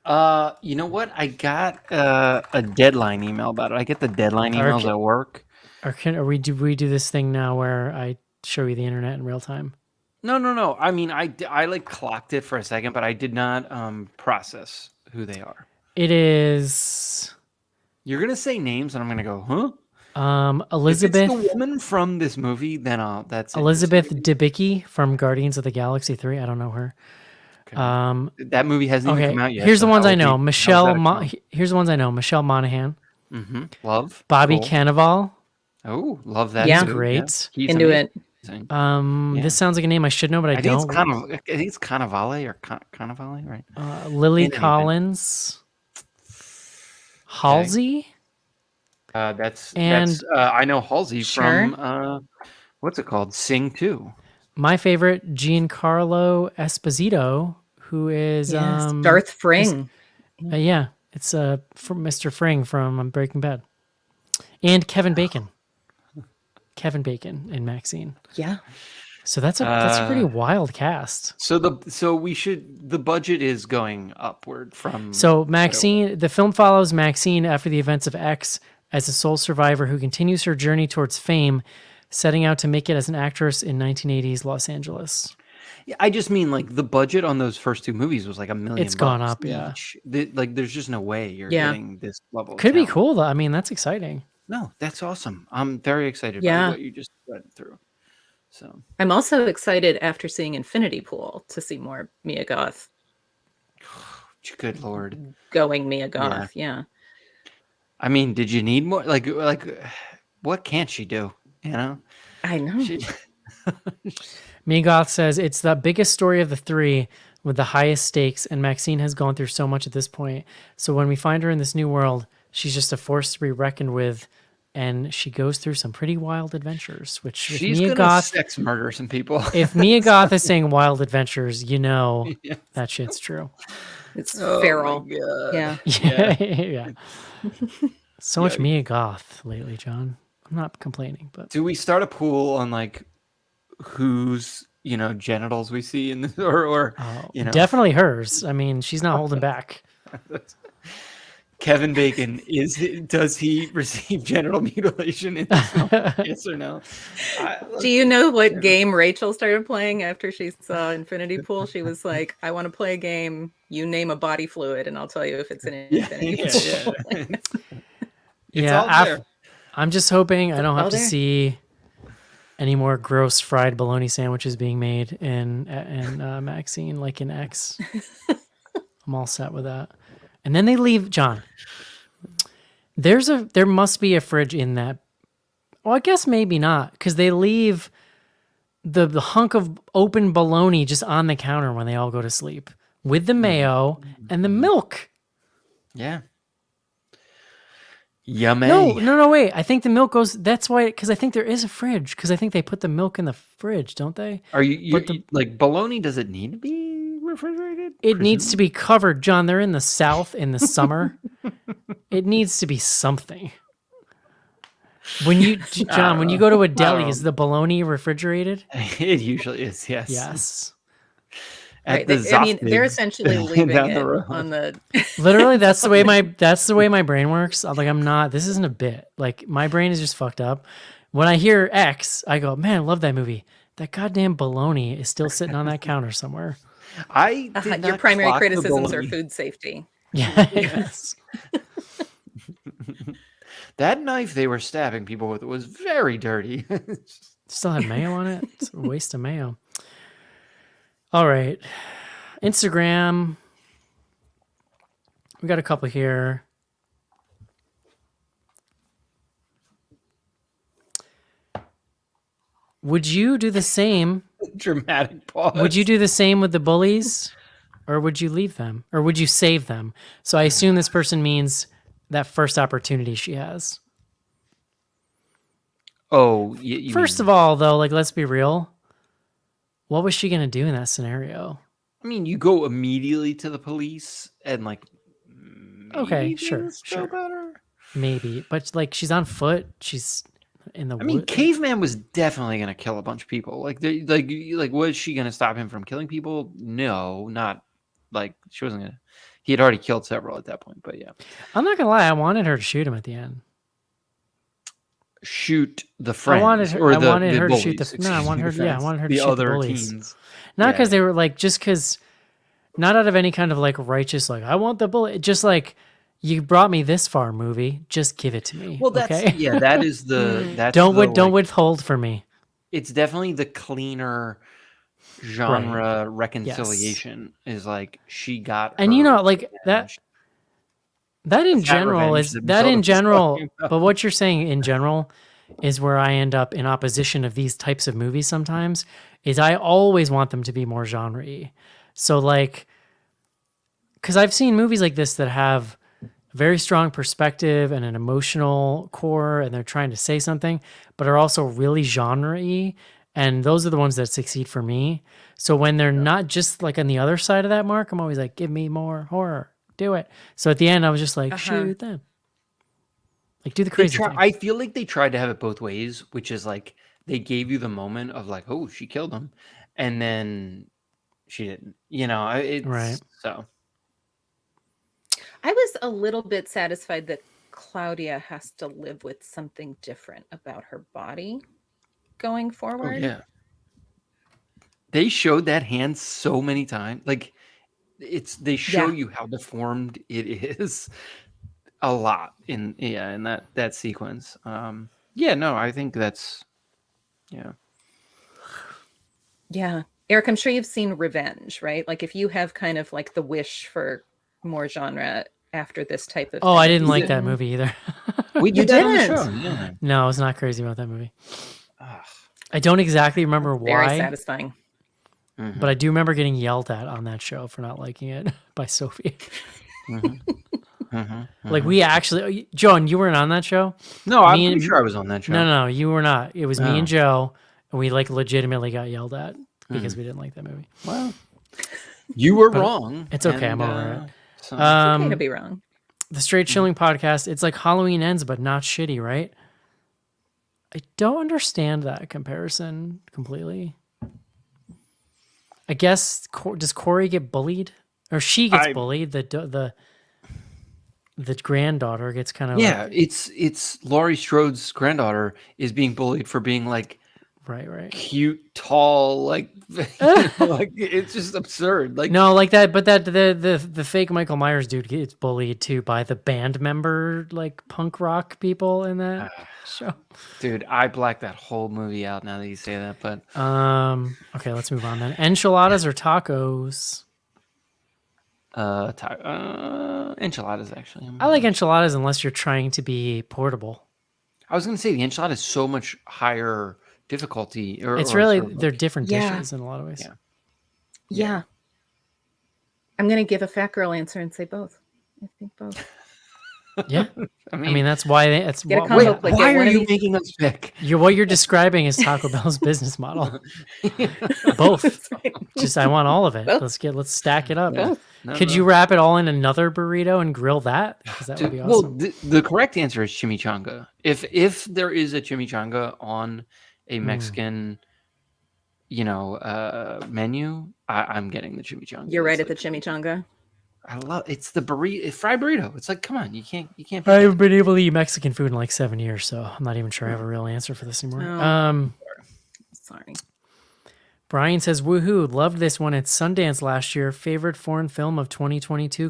Speaker 2: You know what? I got a deadline email about it. I get the deadline emails at work.
Speaker 1: Or we do this thing now where I show you the internet in real time?
Speaker 2: No. I mean, I like clocked it for a second, but I did not process who they are.
Speaker 1: It is.
Speaker 2: You're gonna say names, and I'm gonna go, huh?
Speaker 1: Elizabeth.
Speaker 2: If it's the woman from this movie, then that's
Speaker 1: Elizabeth Debicki from Guardians of the Galaxy 3. I don't know her.
Speaker 2: Okay. That movie hasn't even come out yet.
Speaker 1: Here's the ones I know. Here's the ones I know. Michelle Monaghan.
Speaker 2: Mm-hmm. Love.
Speaker 1: Bobby Cannavale.
Speaker 2: Oh, love that.
Speaker 1: Yeah, great.
Speaker 2: Yeah.
Speaker 3: Into it.
Speaker 1: This sounds like a name I should know, but I don't.
Speaker 2: I think it's Cannavale or Cannavale, right?
Speaker 1: Lily Collins. Halsey.
Speaker 2: That's I know Halsey from what's it called? Sing 2.
Speaker 1: My favorite, Giancarlo Esposito, who is
Speaker 3: Darth Fring.
Speaker 1: It's from Mr. Fring from Breaking Bad, and Kevin Bacon. Kevin Bacon in Maxine.
Speaker 3: Yeah.
Speaker 1: So that's a pretty wild cast.
Speaker 2: So the budget is going upward from.
Speaker 1: So Maxine, the film follows Maxine after the events of X as a sole survivor who continues her journey towards fame, setting out to make it as an actress in 1980s Los Angeles.
Speaker 2: Yeah, I just mean like the budget on those first two movies was like $1 million.
Speaker 1: It's gone up, yeah.
Speaker 2: Like there's just no way you're getting this level.
Speaker 1: Could be cool though. I mean, that's exciting.
Speaker 2: No, that's awesome. I'm very excited by what you just went through. So
Speaker 3: I'm also excited after seeing Infinity Pool to see more Mia Goth.
Speaker 2: Good Lord.
Speaker 3: Going Mia Goth, yeah.
Speaker 2: I mean, did you need more? Like, what can't she do? You know?
Speaker 3: I know.
Speaker 1: Mia Goth says it's the biggest story of the three with the highest stakes, and Maxine has gone through so much at this point. So when we find her in this new world, she's just a force to be reckoned with, and she goes through some pretty wild adventures. Which
Speaker 2: she's gonna sex murder some people.
Speaker 1: If Mia Goth is saying wild adventures, you know that shit's true.
Speaker 3: It's feral.
Speaker 1: Yeah. So much Mia Goth lately, John. I'm not complaining, but
Speaker 2: do we start a pool on like whose genitals we see in this, or
Speaker 1: definitely hers. I mean, she's not holding back.
Speaker 2: Kevin Bacon does he receive genital mutilation in this film? Yes or no?
Speaker 3: Do you know what game Rachel started playing after she saw Infinity Pool? She was like, I want to play a game. You name a body fluid and I'll tell you if it's an Infinity Pool.
Speaker 2: Yeah.
Speaker 1: I'm just hoping I don't have to see any more gross fried bologna sandwiches being made in Maxine, like in X. I'm all set with that. And then they leave, John. There must be a fridge in that. Well, I guess maybe not, because they leave the hunk of open bologna just on the counter when they all go to sleep with the mayo and the milk.
Speaker 2: Yeah. Yummy.
Speaker 1: No, wait. I think the milk goes. That's why, because I think there is a fridge, because I think they put the milk in the fridge, don't they?
Speaker 2: Are you like bologna? Does it need to be refrigerated?
Speaker 1: It needs to be covered, John. They're in the South in the summer. It needs to be something. When you go to a deli, is the bologna refrigerated?
Speaker 2: It usually is. Yes.
Speaker 1: Yes.
Speaker 3: Right. They're essentially leaving it on the.
Speaker 1: Literally, that's the way my brain works. I'm like, this isn't a bit. Like, my brain is just fucked up. When I hear X, I go, man, I love that movie. That goddamn bologna is still sitting on that counter somewhere.
Speaker 3: Your primary criticisms are food safety.
Speaker 1: Yeah. Yes.
Speaker 2: That knife they were stabbing people with was very dirty.
Speaker 1: Still had mayo on it. It's a waste of mayo. All right. Instagram. We got a couple here. Would you do the same?
Speaker 2: Dramatic pause.
Speaker 1: Would you do the same with the bullies? Or would you leave them? Or would you save them? So I assume this person means that first opportunity she has.
Speaker 2: Oh,
Speaker 1: first of all, though, like, let's be real. What was she going to do in that scenario?
Speaker 2: I mean, you go immediately to the police and, like,
Speaker 1: okay, sure.
Speaker 2: Better.
Speaker 1: Maybe. But, like, she's on foot. She's in the
Speaker 2: mean, Caveman was definitely going to kill a bunch of people. Like, was she going to stop him from killing people? No, not, like, she wasn't going to. He had already killed several at that point, but yeah.
Speaker 1: I'm not going to lie. I wanted her to shoot him at the end.
Speaker 2: Shoot the friends.
Speaker 1: I wanted her to shoot the. No, I wanted her to
Speaker 2: the
Speaker 1: shoot
Speaker 2: other
Speaker 1: the bullies.
Speaker 2: Teens.
Speaker 1: Not because they were like, just because, not out of any kind of like righteous, like, I want the bullet. Just like, you brought me this far, movie. Just give it to me.
Speaker 2: Well, that's
Speaker 1: okay?
Speaker 2: Yeah, that is the. That's
Speaker 1: don't withhold for me.
Speaker 2: It's definitely the cleaner genre reconciliation. Yes. Is like she got,
Speaker 1: and you know, like that. That in general is that in general, but what you're saying in general is where I end up in opposition of these types of movies sometimes, is I always want them to be more genre-y. So like, because I've seen movies like this that have very strong perspective and an emotional core, and they're trying to say something, but are also really genre-y, and those are the ones that succeed for me. So when they're not just like on the other side of that mark, I'm always like, give me more horror. Do it. So at the end, I was just like, shoot them. Like, do the crazy thing.
Speaker 2: I feel like they tried to have it both ways, which is like they gave you the moment of like, oh, she killed him, and then she didn't. You know,
Speaker 1: right.
Speaker 2: So
Speaker 3: I was a little bit satisfied that Claudia has to live with something different about her body going forward.
Speaker 2: Oh, yeah. They showed that hand so many times. Like, they show you how deformed it is a lot in that sequence. I think that's
Speaker 3: yeah. Eric, I'm sure you've seen Revenge, right? Like, if you have kind of like the wish for more genre after this type of
Speaker 1: thing. I didn't like that movie either.
Speaker 2: We did that on the show. Yeah.
Speaker 1: No, I was not crazy about that movie. I don't exactly remember why.
Speaker 3: Very satisfying.
Speaker 1: Mm-hmm. But I do remember getting yelled at on that show for not liking it by Sophie. Like, we actually, John, you weren't on that show?
Speaker 2: No, I'm pretty sure I was on that show.
Speaker 1: No, you were not. It was me and Joe, and we like legitimately got yelled at because we didn't like that movie.
Speaker 2: Well, you were wrong.
Speaker 1: It's okay. I'm over it.
Speaker 3: It's okay to be wrong.
Speaker 1: The Straight Chilling podcast. It's like Halloween Ends, but not shitty, right? I don't understand that comparison completely. I guess, does Corey get bullied? Or she gets bullied? the granddaughter gets kind of
Speaker 2: it's Laurie Strode's granddaughter is being bullied for being like
Speaker 1: right
Speaker 2: cute, tall, like like it's just absurd. Like
Speaker 1: no, like that, but that the fake Michael Myers dude gets bullied too by the band member like punk rock people in that show.
Speaker 2: Dude, I blacked that whole movie out now that you say that. But
Speaker 1: okay, let's move on then. Enchiladas or tacos?
Speaker 2: Enchiladas actually.
Speaker 1: I like enchiladas unless you're trying to be portable.
Speaker 2: I was gonna say the enchilada is so much higher difficulty.
Speaker 1: It's really they're different dishes in a lot of ways.
Speaker 3: Yeah. I'm gonna give a fat girl answer and say both. I think both.
Speaker 1: Yeah, I mean that's why
Speaker 2: why are you making us pick?
Speaker 1: What you're describing is Taco Bell's business model. Both. Just I want all of it. Both. Let's stack it up. Yeah. Could you wrap it all in another burrito and grill that? Because that would be awesome.
Speaker 2: Well, the correct answer is chimichanga. If there is a chimichanga on a Mexican, menu, I'm getting the chimichanga.
Speaker 3: You're right at the chimichanga.
Speaker 2: I love it's the burrito, fried burrito. It's like, come on, you can't.
Speaker 1: I haven't been able to eat Mexican food in like 7 years, so I'm not even sure I have a real answer for this anymore.
Speaker 3: Sorry.
Speaker 1: Brian says, "Woohoo! Loved this one at Sundance last year. Favorite foreign film of 2022? ?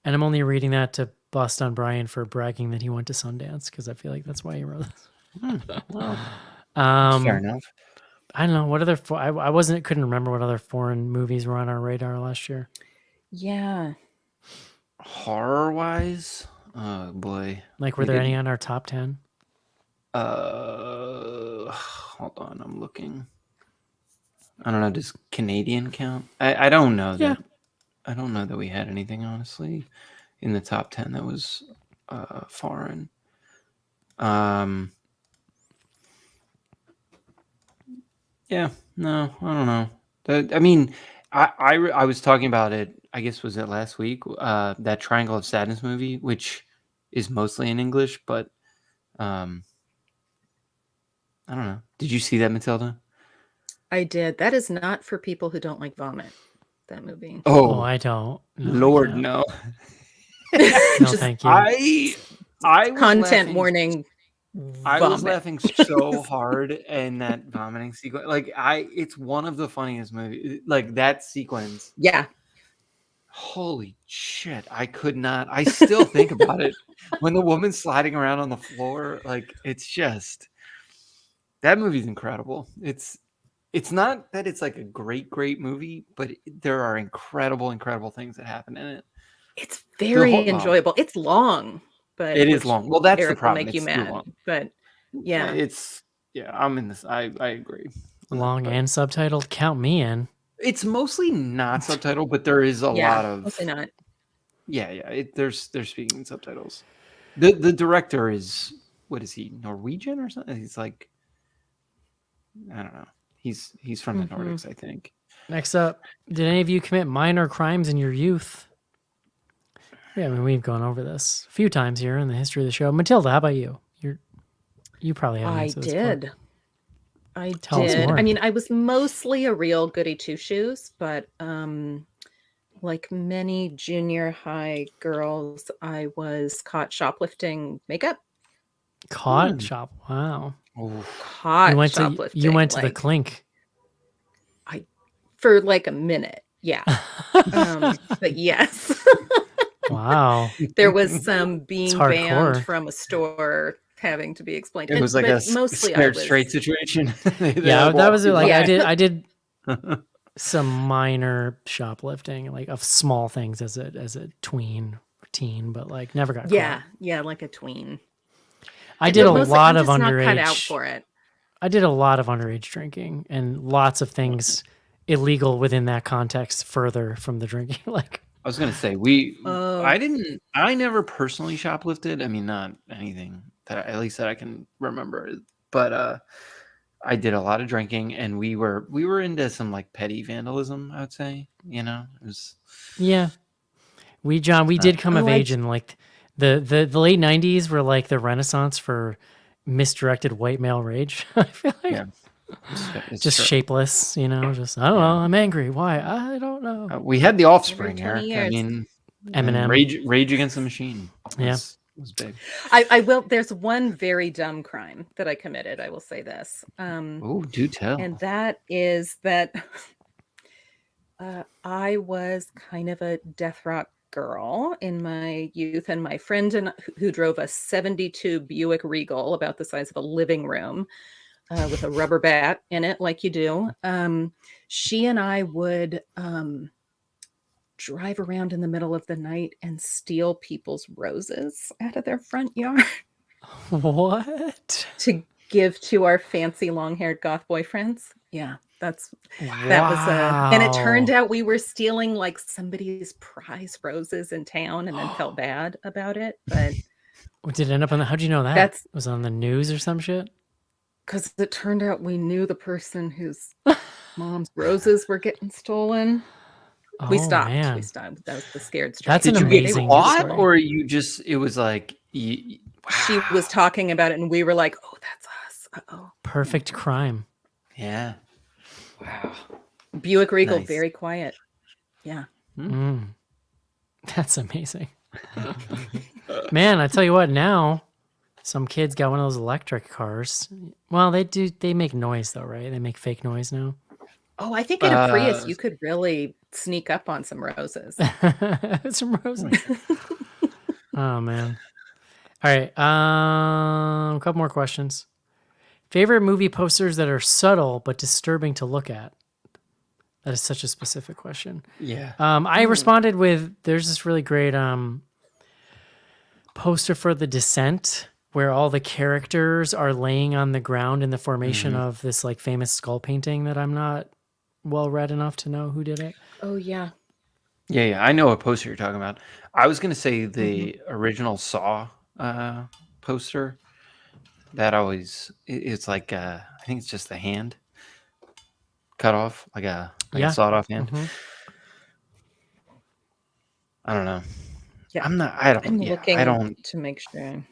Speaker 1: And I'm only reading that to bust on Brian for bragging that he went to Sundance because I feel like that's why he wrote this.
Speaker 2: Fair enough.
Speaker 1: I don't know what other. Couldn't remember what other foreign movies were on our radar last year.
Speaker 3: Yeah.
Speaker 2: Horror wise, oh boy.
Speaker 1: Like, were there any on our top 10?
Speaker 2: Hold on, I'm looking. I don't know. Does Canadian count? I don't know that. Yeah. I don't know that we had anything honestly in the top 10 that was foreign. Yeah. No, I don't know. I mean, I was talking about it. I guess was it last week? That Triangle of Sadness movie, which is mostly in English, but I don't know. Did you see that, Matilda?
Speaker 3: I did. That is not for people who don't like vomit. That movie.
Speaker 1: Oh, I don't.
Speaker 2: No, Lord, no.
Speaker 1: No, thank you.
Speaker 2: I was
Speaker 3: content warning.
Speaker 2: I was laughing so hard in that vomiting sequence. Like it's one of the funniest movies. Like that sequence.
Speaker 3: Yeah.
Speaker 2: Holy shit. I could not. I still think about it when the woman's sliding around on the floor. Like it's just that movie's incredible. It's not that it's like a great movie, but there are incredible things that happen in it.
Speaker 3: It's very enjoyable. It's long. But
Speaker 2: it is long. Well, that's
Speaker 3: Eric
Speaker 2: the problem.
Speaker 3: Will make you mad. But yeah,
Speaker 2: I'm in this. I agree.
Speaker 1: Long and subtitled. Count me in.
Speaker 2: It's mostly not subtitled, but there is a lot of.
Speaker 3: Mostly not.
Speaker 2: Yeah. They're speaking in subtitles. The director is, what is he, Norwegian or something? He's like, I don't know. He's from the Nordics, I think.
Speaker 1: Next up, did any of you commit minor crimes in your youth? Yeah, I mean, we've gone over this a few times here in the history of the show. Matilda, how about you? You probably have an answer to this point.
Speaker 3: I did. I mean, I was mostly a real goody two-shoes, but like many junior high girls, I was caught shoplifting makeup.
Speaker 1: Caught shop? Wow.
Speaker 3: Caught shoplifting.
Speaker 1: You went to the clink.
Speaker 3: For like a minute, yeah. But yes.
Speaker 1: Wow.
Speaker 3: There was some being banned from a store having to be explained.
Speaker 2: It was like a mostly scared straight situation.
Speaker 1: Yeah, that was like I did some minor shoplifting, like of small things as a teen, but like never got caught.
Speaker 3: Yeah, like a tween.
Speaker 1: I did a lot of underage.
Speaker 3: Not cut out for it.
Speaker 1: I did a lot of underage drinking and lots of things illegal within that context. Further from the drinking, like.
Speaker 2: I was gonna say I never personally shoplifted. I mean, not anything that at least that I can remember. But I did a lot of drinking, and we were into some like petty vandalism. I would say, it was.
Speaker 1: Yeah, we did come of age in like the late '90s were like the renaissance for misdirected white male rage. I feel like. Yeah. It's just shapeless, just I don't know. I'm angry. Why? I don't know.
Speaker 2: We had The Offspring, Eric. I mean,
Speaker 1: Eminem.
Speaker 2: Rage Against the Machine. Was big.
Speaker 3: I will. There's one very dumb crime that I committed. I will say this.
Speaker 2: Oh, do tell.
Speaker 3: And that is that I was kind of a death rock girl in my youth, and my friend who drove a 72 Buick Regal about the size of a living room with a rubber bat in it, like you do. She and I would drive around in the middle of the night and steal people's roses out of their front yard.
Speaker 1: What?
Speaker 3: To give to our fancy long-haired goth boyfriends. Yeah, that was and it turned out we were stealing like somebody's prize roses in town and then felt bad about it. But
Speaker 1: did it end up on how'd you know that? Was it on the news or some shit?
Speaker 3: Because it turned out we knew the person whose mom's roses were getting stolen. We stopped.
Speaker 1: Man.
Speaker 3: We stopped. That was the scared straight.
Speaker 1: That's an amazing
Speaker 2: caught, or you just it was like
Speaker 3: she was talking about it and we were like, oh, that's us. Uh-oh.
Speaker 1: Perfect crime.
Speaker 2: Yeah. Wow.
Speaker 3: Buick Regal, very quiet. Yeah.
Speaker 1: That's amazing. Man, I tell you what, now some kids got one of those electric cars. Well, they make noise though, right? They make fake noise now.
Speaker 3: Oh, I think in a Prius you could really sneak up on some roses.
Speaker 1: Some roses. Oh man. All right. A couple more questions. Favorite movie posters that are subtle but disturbing to look at? That is such a specific question.
Speaker 2: Yeah.
Speaker 1: I responded with there's this really great poster for The Descent where all the characters are laying on the ground in the formation of this like famous skull painting that I'm not well read enough to know who did it.
Speaker 3: Oh yeah.
Speaker 2: Yeah. I know what poster you're talking about. I was gonna say the original Saw poster. That always it's like I think it's just the hand cut off, like a sawed off hand. I don't know.
Speaker 3: Yeah.
Speaker 2: I'm looking
Speaker 3: to make sure.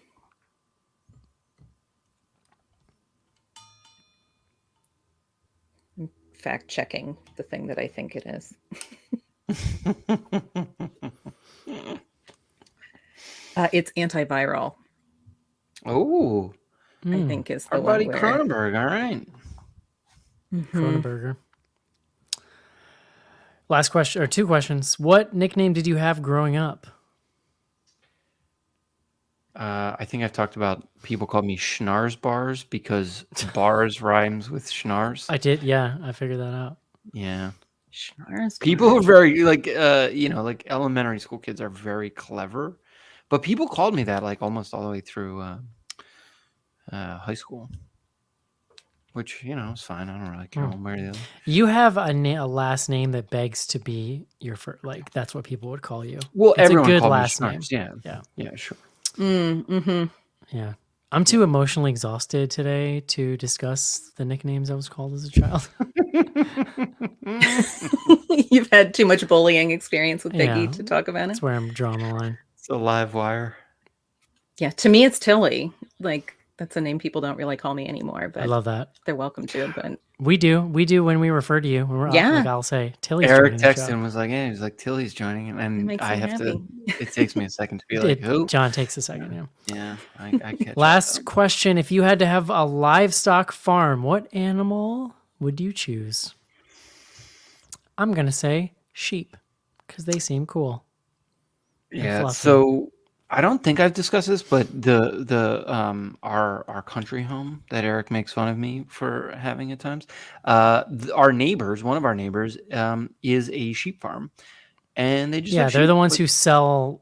Speaker 3: I'm fact checking the thing that I think it is. It's antiviral.
Speaker 2: Oh,
Speaker 3: I think is the
Speaker 2: our buddy Cronenberg. All right.
Speaker 1: Cronenberger. Last question, or two questions. What nickname did you have growing up?
Speaker 2: I think I've talked about people called me Schnars Bars because bars rhymes with Schnars.
Speaker 1: I did, yeah. I figured that out.
Speaker 2: Yeah.
Speaker 3: Schnars.
Speaker 2: People who are very like like elementary school kids are very clever, but people called me that like almost all the way through high school, which is fine. I don't really care one way or the other.
Speaker 1: You have a last name that begs to be your first, like that's what people would call you.
Speaker 2: Well,
Speaker 1: it's
Speaker 2: everyone
Speaker 1: a good
Speaker 2: called
Speaker 1: last
Speaker 2: me
Speaker 1: name.
Speaker 2: Yeah, sure.
Speaker 1: Yeah, I'm too emotionally exhausted today to discuss the nicknames I was called as a child.
Speaker 3: You've had too much bullying experience with Piggy to talk about it.
Speaker 1: That's where I'm drawing the line.
Speaker 2: It's a live wire.
Speaker 3: Yeah, to me it's Tilly. Like that's a name people don't really call me anymore, but
Speaker 1: I love that.
Speaker 3: They're welcome to. But
Speaker 1: we do when we refer to you. When we're like I'll say Tilly's
Speaker 2: Eric
Speaker 1: joining
Speaker 2: texted and was like, "Yeah," he's like, "Tilly's joining," and I have
Speaker 3: happy.
Speaker 2: It takes me a second to be like, "Who?"
Speaker 1: John takes a second.
Speaker 2: Yeah. I catch
Speaker 1: Last question: if you had to have a livestock farm, what animal would you choose? I'm gonna say sheep because they seem cool.
Speaker 2: Yeah. So I don't think I've discussed this, but our country home that Eric makes fun of me for having at times. Our neighbors, one of our neighbors, is a sheep farm, and they just
Speaker 1: they're the ones who sell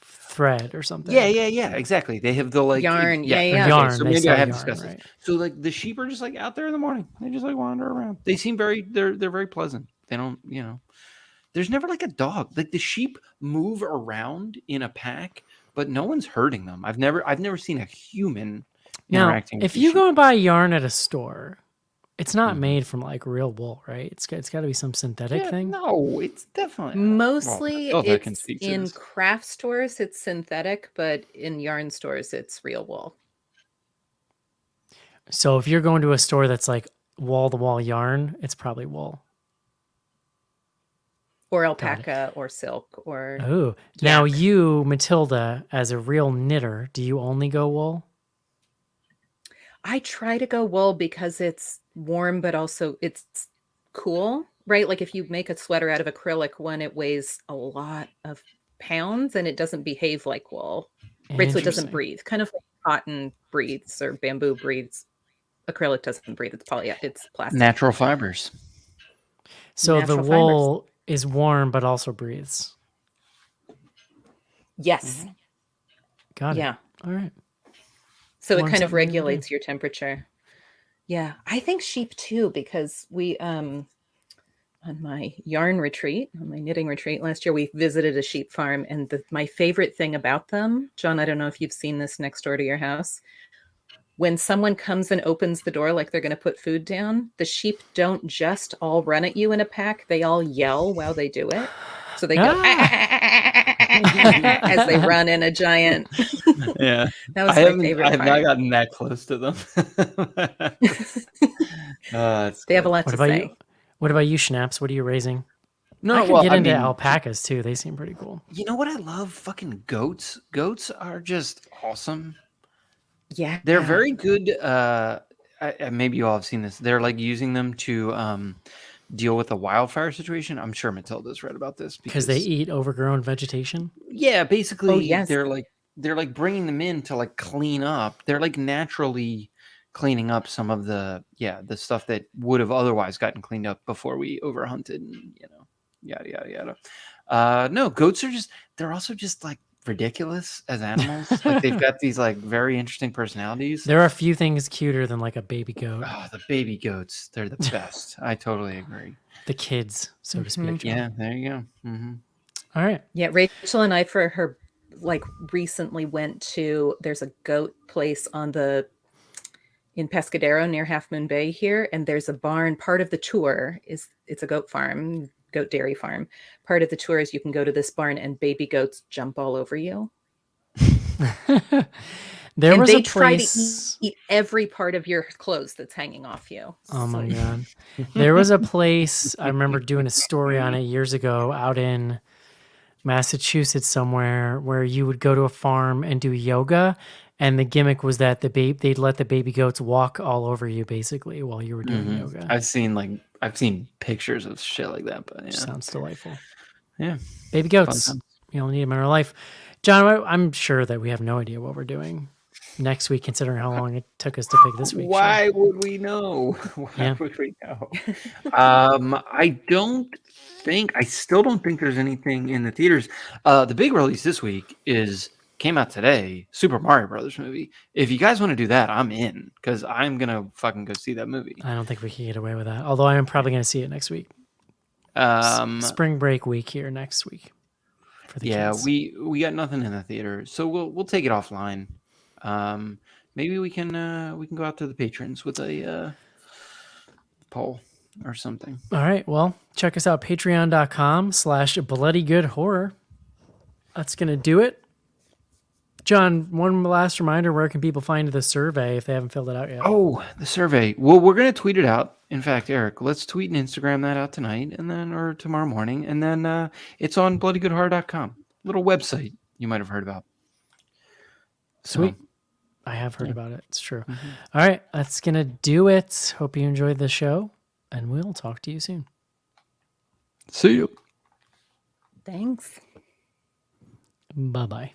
Speaker 1: thread or something.
Speaker 2: Yeah, exactly. They have the like
Speaker 3: yarn.
Speaker 1: Yarn.
Speaker 2: Okay, so maybe I have discussed this. So like the sheep are just like out there in the morning. They just like wander around. They seem they're very pleasant. They don't, There's never like a dog. Like the sheep move around in a pack, but no one's hurting them. I've never seen a human interacting.
Speaker 1: Now, if you go and buy yarn at a store, it's not made from like real wool, right? It's got to be some synthetic thing.
Speaker 2: No, it's definitely
Speaker 3: mostly it's in craft stores. It's synthetic, but in yarn stores, it's real wool.
Speaker 1: So if you're going to a store that's like wall to wall yarn, it's probably wool.
Speaker 3: Or alpaca or silk or...
Speaker 1: Oh, now you, Matilda, as a real knitter, do you only go wool?
Speaker 3: I try to go wool because it's warm, but also it's cool, right? Like if you make a sweater out of acrylic one, it weighs a lot of pounds and it doesn't behave like wool, right? So it doesn't breathe, kind of like cotton breathes or bamboo breathes. Acrylic doesn't breathe. It's plastic.
Speaker 2: Natural fibers.
Speaker 1: So the wool is warm, but also breathes.
Speaker 3: Yes.
Speaker 1: Got it.
Speaker 3: Yeah.
Speaker 1: All right.
Speaker 3: So it kind of regulates your temperature. Yeah. I think sheep too, because we, on my yarn retreat, on my knitting retreat last year, we visited a sheep farm. And my favorite thing about them, John, I don't know if you've seen this next door to your house. When someone comes and opens the door like they're going to put food down, the sheep don't just all run at you in a pack. They all yell while they do it. So they go as they run in a giant.
Speaker 2: Yeah.
Speaker 3: That was my favorite part.
Speaker 2: I have not gotten that close to them.
Speaker 3: They have a lot to say.
Speaker 1: What about you, Schnaps? What are you raising?
Speaker 2: No,
Speaker 1: I can get into alpacas too. They seem pretty cool.
Speaker 2: You know what I love? Fucking goats. Goats are just awesome.
Speaker 3: Yeah.
Speaker 2: They're very good. Maybe you all have seen this. They're like using them to deal with a wildfire situation. I'm sure Matilda's read about this
Speaker 1: because they eat overgrown vegetation.
Speaker 2: Yeah, basically, they're like bringing them in to like clean up. They're like naturally cleaning up some of the stuff that would have otherwise gotten cleaned up before we overhunted and yada yada yada. No, goats are they're also just like ridiculous as animals. Like they've got these like very interesting personalities.
Speaker 1: There are a few things cuter than like a baby goat.
Speaker 2: Oh, the baby goats, they're the best. I totally agree.
Speaker 1: The kids, so to speak.
Speaker 2: Yeah, there you go. Mm-hmm.
Speaker 1: All right.
Speaker 3: Yeah, Rachel and I for her recently went to, there's a goat place in Pescadero near Half Moon Bay here, and there's a barn. Part of the tour it's a goat farm, goat dairy farm. Part of the tour is you can go to this barn and baby goats jump all over you.
Speaker 1: There was
Speaker 3: a
Speaker 1: place
Speaker 3: try to eat every part of your clothes that's hanging off you.
Speaker 1: Oh my god. There was a place, I remember doing a story on it years ago out in Massachusetts somewhere, where you would go to a farm and do yoga, and the gimmick was that they'd let the baby goats walk all over you basically while you were doing yoga.
Speaker 2: I've seen pictures of shit like that, but yeah.
Speaker 1: Sounds delightful.
Speaker 2: Yeah.
Speaker 1: Baby goats. You'll need them in our life. John, I'm sure that we have no idea what we're doing next week, considering how long it took us to pick this week.
Speaker 2: Why would we know? Would we know? I still don't think there's anything in the theaters. The big release this week came out today, Super Mario Brothers movie. If you guys want to do that, I'm in, because I'm gonna fucking go see that movie.
Speaker 1: I don't think we can get away with that. Although I am probably gonna see it next week. Spring break week here next week. For the kids.
Speaker 2: we got nothing in the theater, so we'll take it offline. Maybe we can go out to the patrons with a poll or something.
Speaker 1: All right. Well, check us out, patreon.com/bloodygoodhorror. That's going to do it. John, one last reminder, where can people find the survey if they haven't filled it out yet?
Speaker 2: Oh, the survey. Well, we're going to tweet it out. In fact, Eric, let's tweet and Instagram that out tonight or tomorrow morning. And then it's on bloodygoodhorror.com. Little website you might have heard about.
Speaker 1: Sweet. I have heard about it. It's true. Mm-hmm. All right. That's going to do it. Hope you enjoyed the show, and we'll talk to you soon.
Speaker 2: See you.
Speaker 3: Thanks.
Speaker 1: Bye-bye.